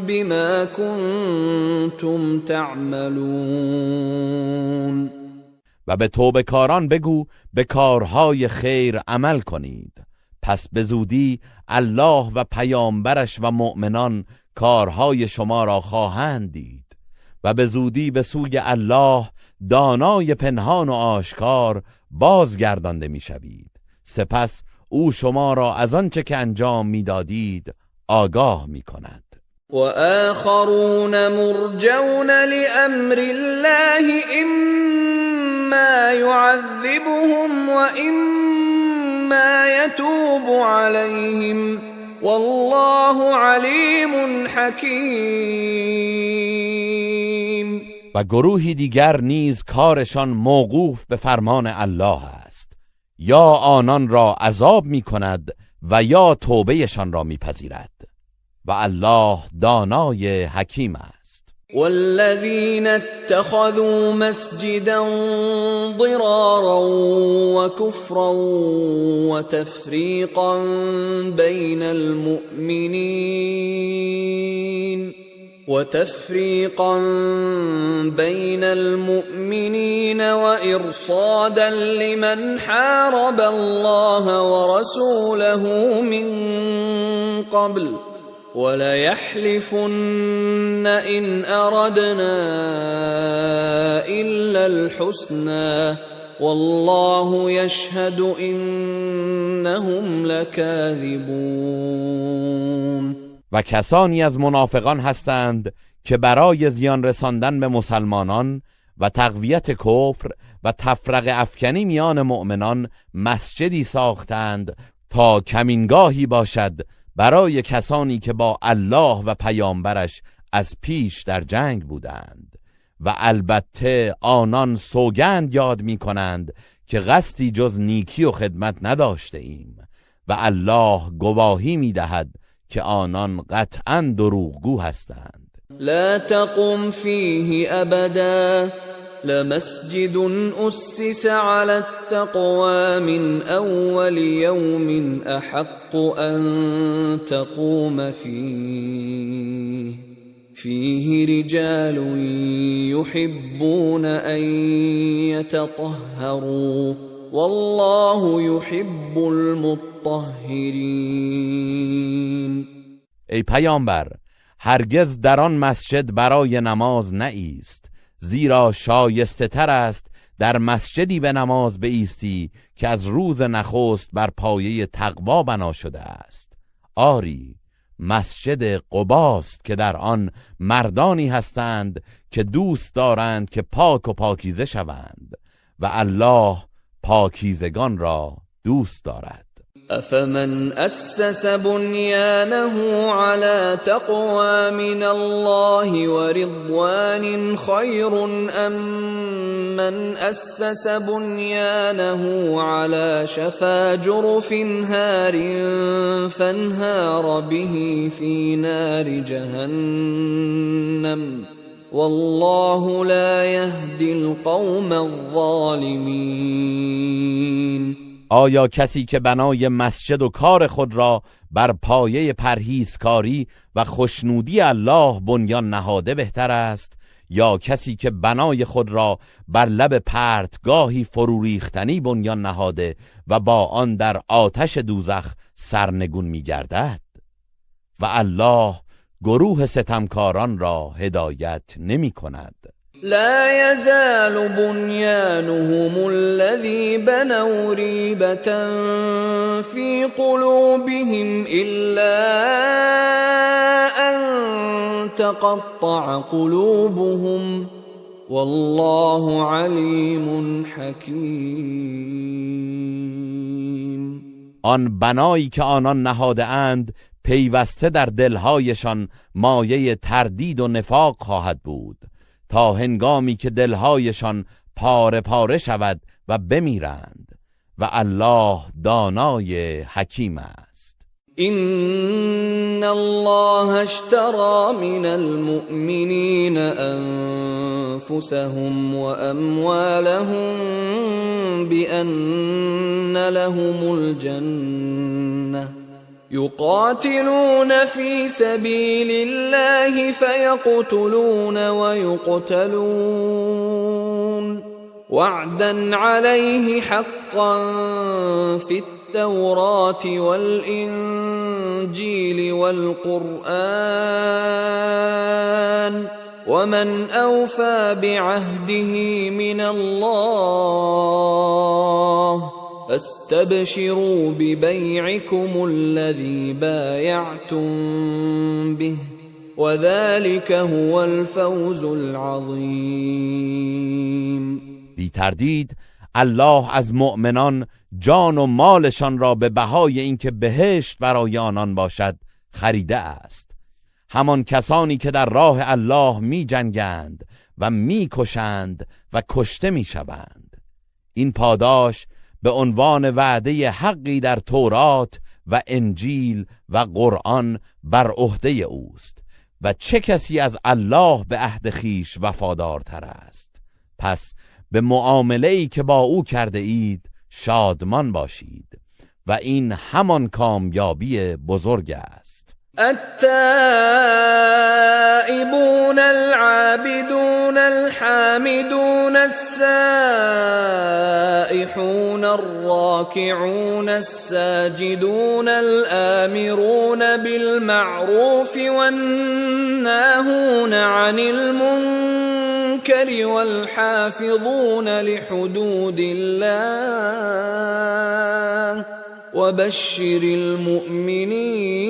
بما كنتم تعملون. و به توبه‌کاران بگو به کارهای خیر عمل کنید، پس به زودی الله و پیامبرش و مؤمنان کارهای شما را خواهند دید و به زودی به سوی الله دانای پنهان و آشکار بازگردانده میشوید. سپس او شما را از آنچه که انجام میدادید آگاه میکند. وآخرون مرجون لأمر الله إما يعذبهم وإما يتوب عليهم والله عليم حكيم. و گروهی دیگر نیز کارشان موقوف به فرمان الله است، یا آنان را عذاب می کند و یا توبهشان را می پذیرد و الله دانای حکیم است. والذين اتخذوا مسجدا ضرارا وكفرا وتفريقا بين المؤمنين وإرصادا لمن حارب الله ورسوله من قبل وليحلفن إن أردنا إلا الحسنى والله يشهد إنهم لكاذبون. و کسانی از منافقان هستند که برای زیان رساندن به مسلمانان و تقویت کفر و تفرقه افکنی میان مؤمنان مسجدی ساختند تا کمینگاهی باشد برای کسانی که با الله و پیامبرش از پیش در جنگ بودند و البته آنان سوگند یاد می کنند که قصدی جز نیکی و خدمت نداشته ایم و الله گواهی می دهد که آنان قطعاً دروغگو هستند. لا تقم فيه ابدا لمسجد أسس على التقوى من أول يوم أحق أن تقوم فيه رجال يحبون أن يتطهروا والله يحب المطهرين. ای پیامبر، هرگز در آن مسجد برای نماز نایست، زیرا شایسته تر است در مسجدی به نماز بایستی که از روز نخست بر پایه تقوا بنا شده است. آری، مسجد قباست که در آن مردانی هستند که دوست دارند که پاک و پاکیزه شوند و الله پاکیزگان را دوست دارد. أفمن أسس بنيانه على تقوى من الله ورضوان خير أم من أسس بنيانه على شفا جرف هار فانهار به في نار جهنم والله لا يهدي القوم الظالمين. آیا کسی که بنای مسجد و کار خود را بر پایه پرهیزکاری و خوشنودی الله بنیان نهاده بهتر است، یا کسی که بنای خود را بر لب پرتگاهی فرو ریختنی بنیان نهاده و با آن در آتش دوزخ سرنگون می‌گردد؟ و الله گروه ستمکاران را هدایت نمی‌کند. لا يزال بنيانهم الذي بنوا ريبة في قلوبهم إلا أن تقطع قلوبهم والله علیم حکیم. آن بنایی که آنان نهاده اند پیوسته در دلهایشان مایه تردید و نفاق خواهد بود تا هنگامی که دلهایشان پاره پاره شود و بمیرند و الله دانای حکیم است. إن الله اشترى من المؤمنين أنفسهم وأموالهم بأن لهم الجنة يقاتلون في سبيل الله فيقتلون ويقتلون وعدا عليه حقا في التوراة والإنجيل والقرآن ومن أوفى بعهده من الله فاستبشروا ببيعكم الذي بايعتم به وذلك هو الفوز العظيم. بی تردید الله از مؤمنان جان و مالشان را به بهای اینکه بهشت برای آنان باشد خریده است. همان کسانی که در راه الله می جنگند و می کشند و کشته می شوند. این پاداش به عنوان وعده حقی در تورات و انجیل و قرآن بر عهده اوست و چه کسی از الله به عهد خیش وفادارتر است. پس به معامله‌ای که با او کرده اید شادمان باشید و این همان کامیابی بزرگ است. التائبون العابدون الحامدون السائحون الراكعون الساجدون الآمرون بالمعروف والناهون عن المنكر والحافظون لحدود الله وبشر المؤمنین.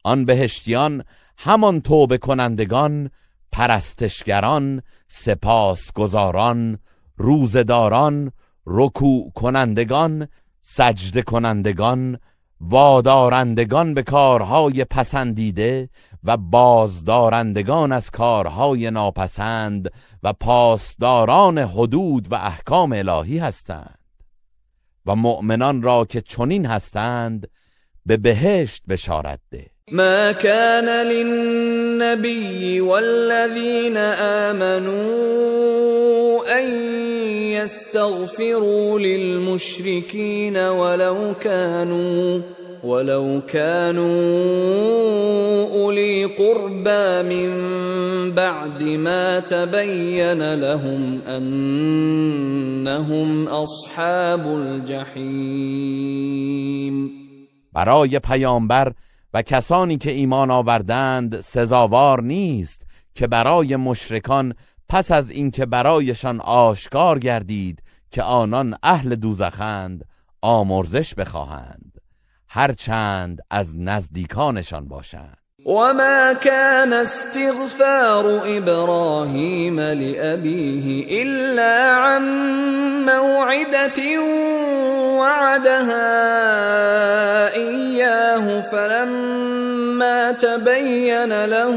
آن بهشتیان همان توبه کنندگان، پرستشگران، سپاسگزاران، روزداران، رکوع کنندگان، سجده کنندگان، وادارندگان به کارهای پسندیده و بازدارندگان از کارهای ناپسند و پاسداران حدود و احکام الهی هستند. و مؤمنان را که چنین هستند به بهشت بشارت ده. ما كان للنبي والذين آمنوا أن يستغفروا للمشركين ولو كانوا أولي قربى من بعد ما تبين لهم أنهم أصحاب الجحیم. برای پیامبر و کسانی که ایمان آوردند سزاوار نیست که برای مشرکان پس از اینکه برایشان آشکار گردید که آنان اهل دوزخند آمرزش بخواهند هرچند از نزدیکانشان باشند. وما كان استغفار إبراهيم لأبيه إلا عن موعدة وعدها إياه فلما تبين له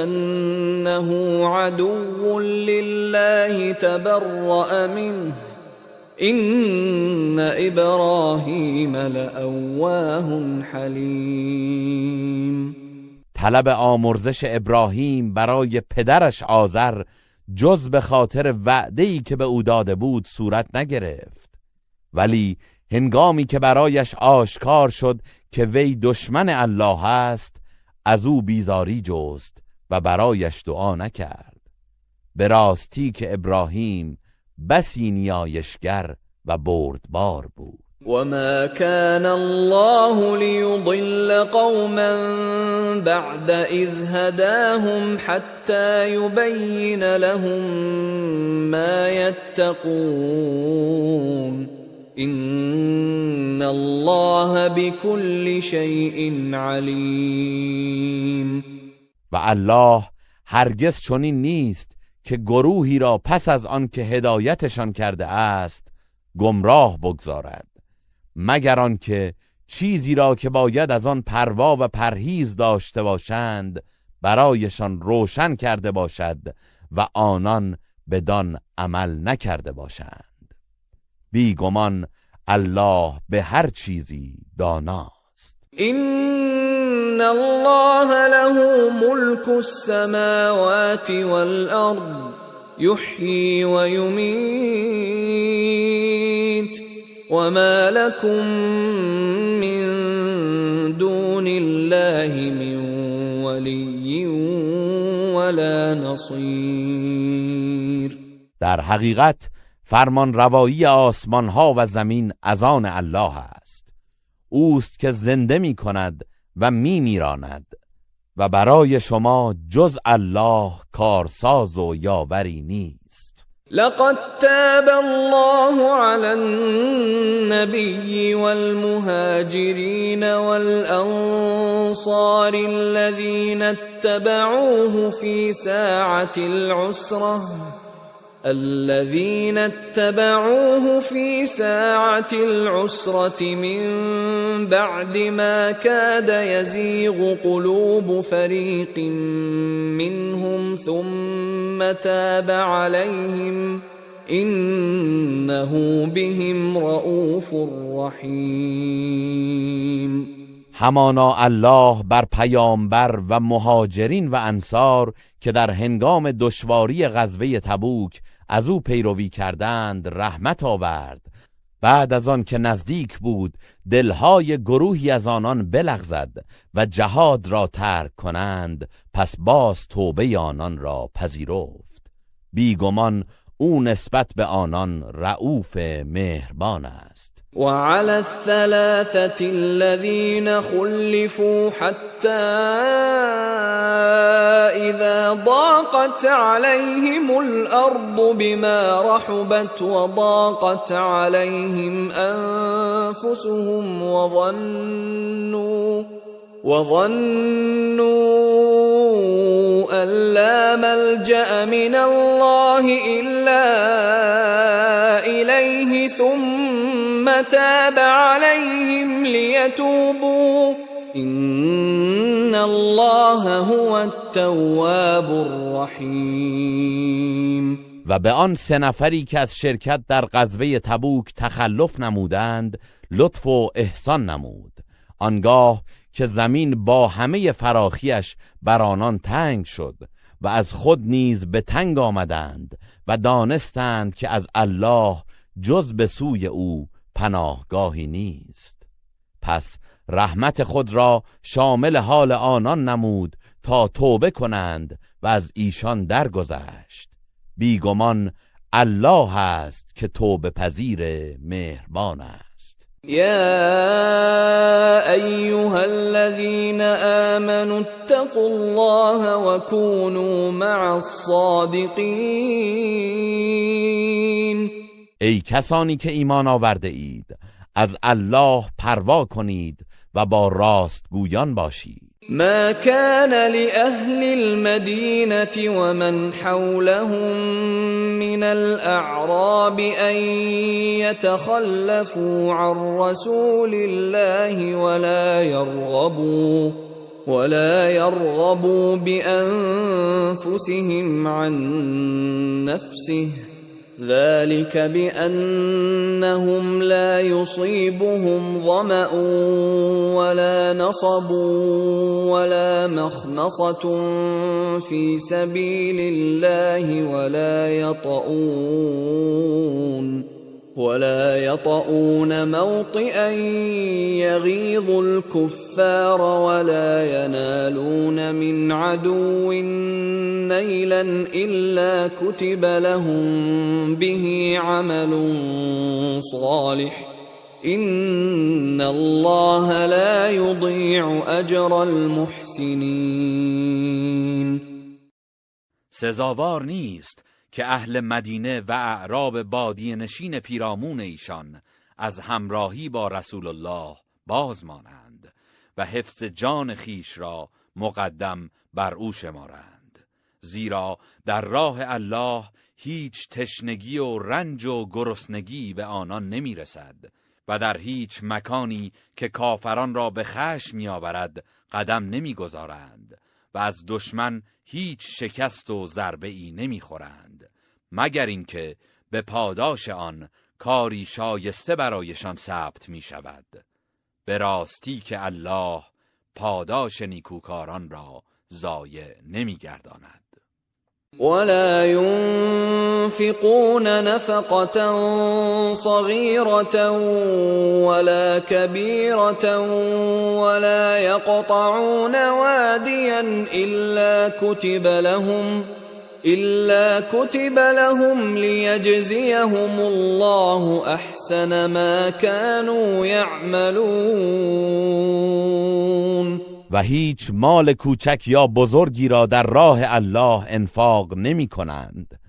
أنه عدو لله تبرأ منه إن إبراهيم لأواه حليم. طلب آمرزش ابراهیم برای پدرش آزر جز به خاطر وعده‌ای که به او داده بود صورت نگرفت، ولی هنگامی که برایش آشکار شد که وی دشمن الله است از او بیزاری جست و برایش دعا نکرد. به راستی که ابراهیم بسی نیایشگر و بردبار بود. وما كان الله ليضل قوما بعد إذ هداهم حتى يبين لهم ما يتقون إن الله بكل شيء علیم. و الله هرگز چنین نیست که گروهی را پس از آن که هدایتشان کرده است گمراه بگذارد، مگر آنکه چیزی را که باید از آن پروا و پرهیز داشته باشند برایشان روشن کرده باشد و آنان بدان عمل نکرده باشند. بیگمان الله به هر چیزی داناست. إن الله له ملك السماوات والأرض يحيي ويميت وما لكم من دون الله من ولي ولا نصير. در حقیقت فرمان روایی آسمان ها و زمین از آن الله است. اوست که زنده می کند و می میراند و برای شما جز الله کارساز و یاوری نیست. لقد تاب الله على النبي والمهاجرين والأنصار الذين اتبعوه في ساعة العسرة من بعد ما كاد يزيغ قلوب فريق منهم ثم تاب عليهم إنه بهم رؤوف رحيم. همانا الله بر پیامبر و مهاجرین و انصار که در هنگام دشواری غزوه تبوک از او پیروی کردند رحمت آورد، بعد از آن که نزدیک بود دلهای گروهی از آنان بلغزد و جهاد را ترک کنند، پس باز توبه آنان را پذیرفت. بیگمان او نسبت به آنان رؤوف مهربان است. وعلى الثلاثة الذين خلفوا حتى إذا ضاقت عليهم الأرض بما رحبت وضاقت عليهم أنفسهم وظنوا أن لا ملجأ من الله إلا إليه ثم تاب عليهم ليتوبوا إن الله هو التواب الرحیم. و به آن 3 نفری که از شرکت در غزوه تبوک تخلف نمودند لطف و احسان نمود. آنگاه که زمین با همه فراخیش بر آنان تنگ شد و از خود نیز به تنگ آمدند و دانستند که از الله جز به سوی او پناهگاهی نیست، پس رحمت خود را شامل حال آنان نمود تا توبه کنند و از ایشان درگذشت. بیگمان الله است که توبه پذیر مهربان است. يا أيها الذين آمنوا اتقوا الله وكونوا مع الصادقين. ای کسانی که ایمان آورده اید، از الله پروا کنید و با راستگویان باشید. ما كان لأهل المدينة ومن حولهم من الأعراب أن يتخلفوا عن رسول الله ولا يرغبوا بأنفسهم عن نفسه، ذلك بأنهم لا يصيبهم ظمأ ولا نصب ولا مخمصة في سبيل الله ولا يطؤون موطئا يغيظ الكفار ولا ينالون من عدو نيلا إلا كتب لهم به عمل صالح إن الله لا يضيع أجر المحسنين. سزاوار نیست که اهل مدینه و اعراب بادیه نشین پیرامون ایشان از همراهی با رسول الله باز مانند و حفظ جان خیش را مقدم بر او شمارند، زیرا در راه الله هیچ تشنگی و رنج و گرسنگی به آنان نمی رسد و در هیچ مکانی که کافران را به خشم می آورد قدم نمی گذارند و از دشمن هیچ شکست و ضربه ای نمی خورند، مگر اینکه به پاداش آن کاری شایسته برایشان ثبت می شود. به راستی که الله پاداش نیکوکاران را ضایع نمی گرداند. ولا ينفقون نفقة صغيرة ولا كبيرة ولا يقطعون واديا إلا كتب لهم ليجزيهم الله أحسن ما كانوا يعملون. و هیچ مال کوچک یا بزرگی را در راه الله انفاق نمی کنند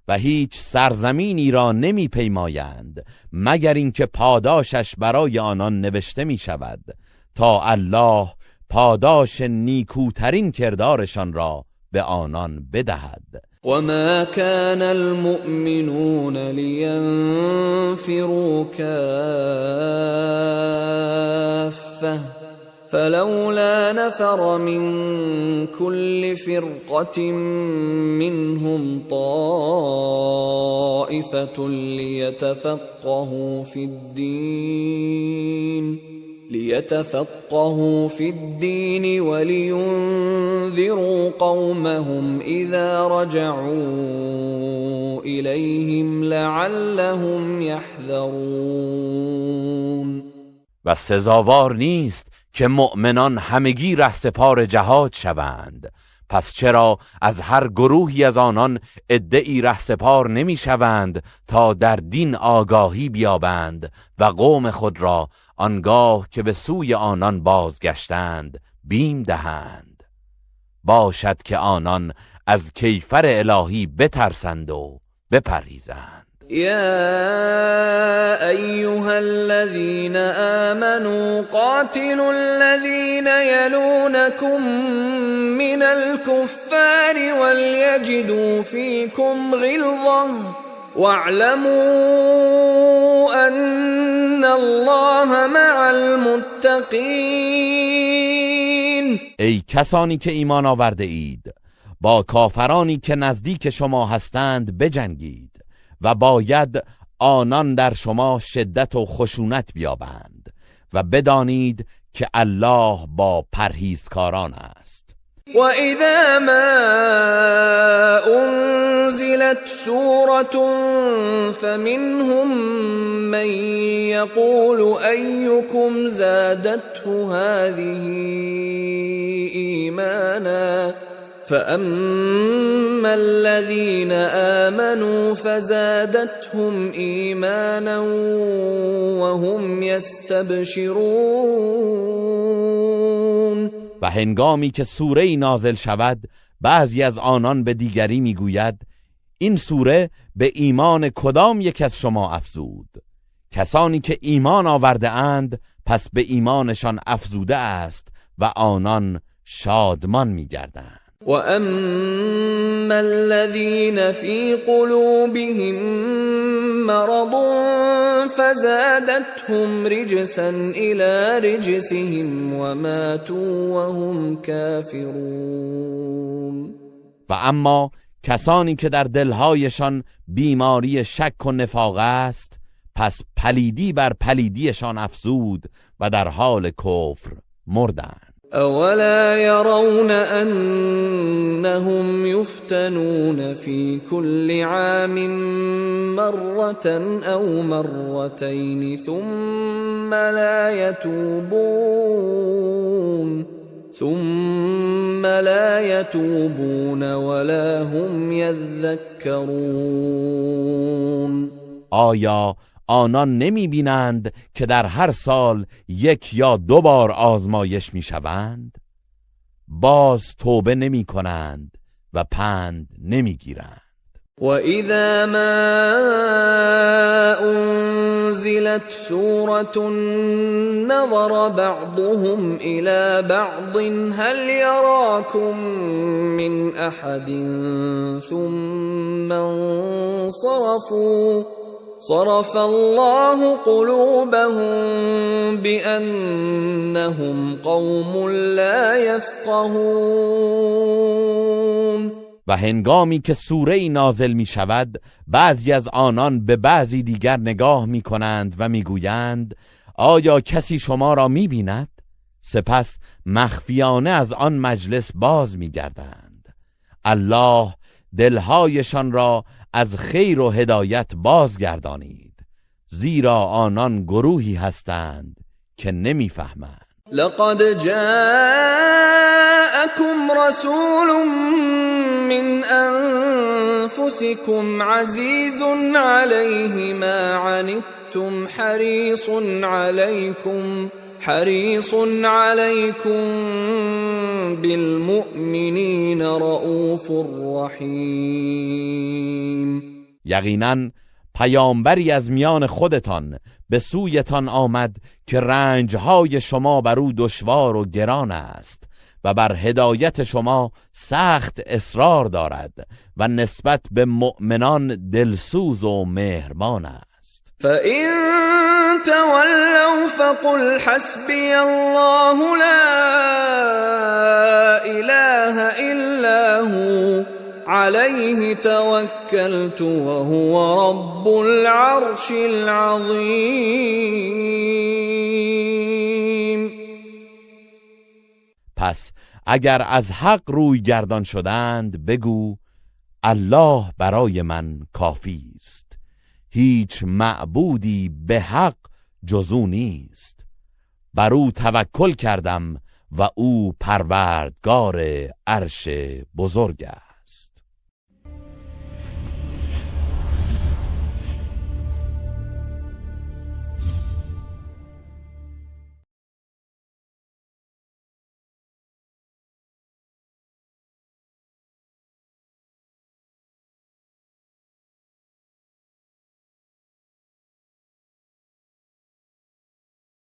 و هیچ سرزمینی را نمی پیمایند مگر اینکه پاداشش برای آنان نوشته می شود تا الله پاداش نیکوترین کردارشان را به آنان بدهد. وما كان المؤمنون لينفروا كافة فلولا نفر من كل فرقة منهم طائفة ليتفقهوا في الدين ولينذروا قومهم إذا رجعوا إليهم لعلهم يحذرون. و سزاوار نیست که مؤمنان همگی رهسپار جهاد شوند، پس چرا از هر گروهی از آنان عده‌ای رهسپار نمی شوند تا در دین آگاهی بیابند و قوم خود را آنگاه که به سوی آنان بازگشتند بیم دهند؟ باشد که آنان از کیفر الهی بترسند و بپرهیزند. يا أيها الذين آمنوا قاتلوا الذين يلونكم من الكفار وليجدوا فيكم غلظة واعلموا أن الله مع المتقين. ای کسانی که ایمان آورده اید، با کافرانی که نزدیک شما هستند بجنگید و باید آنان در شما شدت و خشونت بیابند و بدانید که الله با پرهیزکاران است. و اذا ما انزلت سورة فمنهم من يقول ایکم زادته هذه ایمانا فأما الذين آمنوا فزادتهم إيمانا وهم يستبشرون. و هنگامی که سوره نازل شود بعضی از آنان به دیگری میگوید این سوره به ایمان کدام یک از شما افزود؟ کسانی که ایمان آورده اند پس به ایمانشان افزوده است و آنان شادمان میگردند. وَأَمَّا الَّذِينَ فِي قُلُوبِهِم مَّرَضٌ فَزَادَتْهُمْ رِجْسًا إِلَى رِجْسِهِمْ وَمَاتُوا وَهُمْ كَافِرُونَ. و اما کسانی که در دلهایشان بیماری شک و نفاق است پس پلیدی بر پلیدیشان افزود و در حال کفر مردند. اولا يرون انهم يفتنون في كل عام مرة او مرتين ثم لا يتوبون ولا هم يذكرون. آیا آنان نمی بینند که در هر سال 1 یا 2 بار آزمایش می شوند؟ باز توبه نمی کنند و پند نمی گیرند. وَإِذَا مَا أُنزِلَتْ سُورَةٌ نَظَرَ بَعْضُهُمْ إِلَى بَعْضٍ هَلْ يَرَاكُمْ مِنْ أَحَدٍ ثُمَّ انصَرَفُوا صَرَفَ اللَّهُ قُلُوبَهُم بِأَنَّهُمْ قَوْمٌ لَا يَفْقَهُونَ. و هنگامی که سوره‌ای نازل می شود بعضی از آنان به بعضی دیگر نگاه می کنند و می گویند آیا کسی شما را می بیند؟ سپس مخفیانه از آن مجلس باز می گردند. الله دلهایشان را از خیر و هدایت بازگردانید، زیرا آنان گروهی هستند که نمی فهمند. لقد جاءكم رسول من أنفسكم عزيز عليه ما عنتم حريص عليكم بالمؤمنين رؤوف رحيم. یقیناً پیامبری از میان خودتان به سویتان آمد که رنجهای شما بر او دشوار و گران است و بر هدایت شما سخت اصرار دارد و نسبت به مؤمنان دلسوز و مهربان است. فَإِن تَوَلَّوْا فَقُلْ حَسْبِيَ اللَّهُ لَا إِلَٰهَ إِلَّا هُوَ عَلَيْهِ تَوَكَّلْتُ وَهُوَ رَبُّ الْعَرْشِ الْعَظِيمِ. پس اگر از حق روی گردان شدند بگو الله برای من کافی است، هیچ معبودی به حق جز او نیست، بر او توکل کردم و او پروردگار عرش بزرگ است.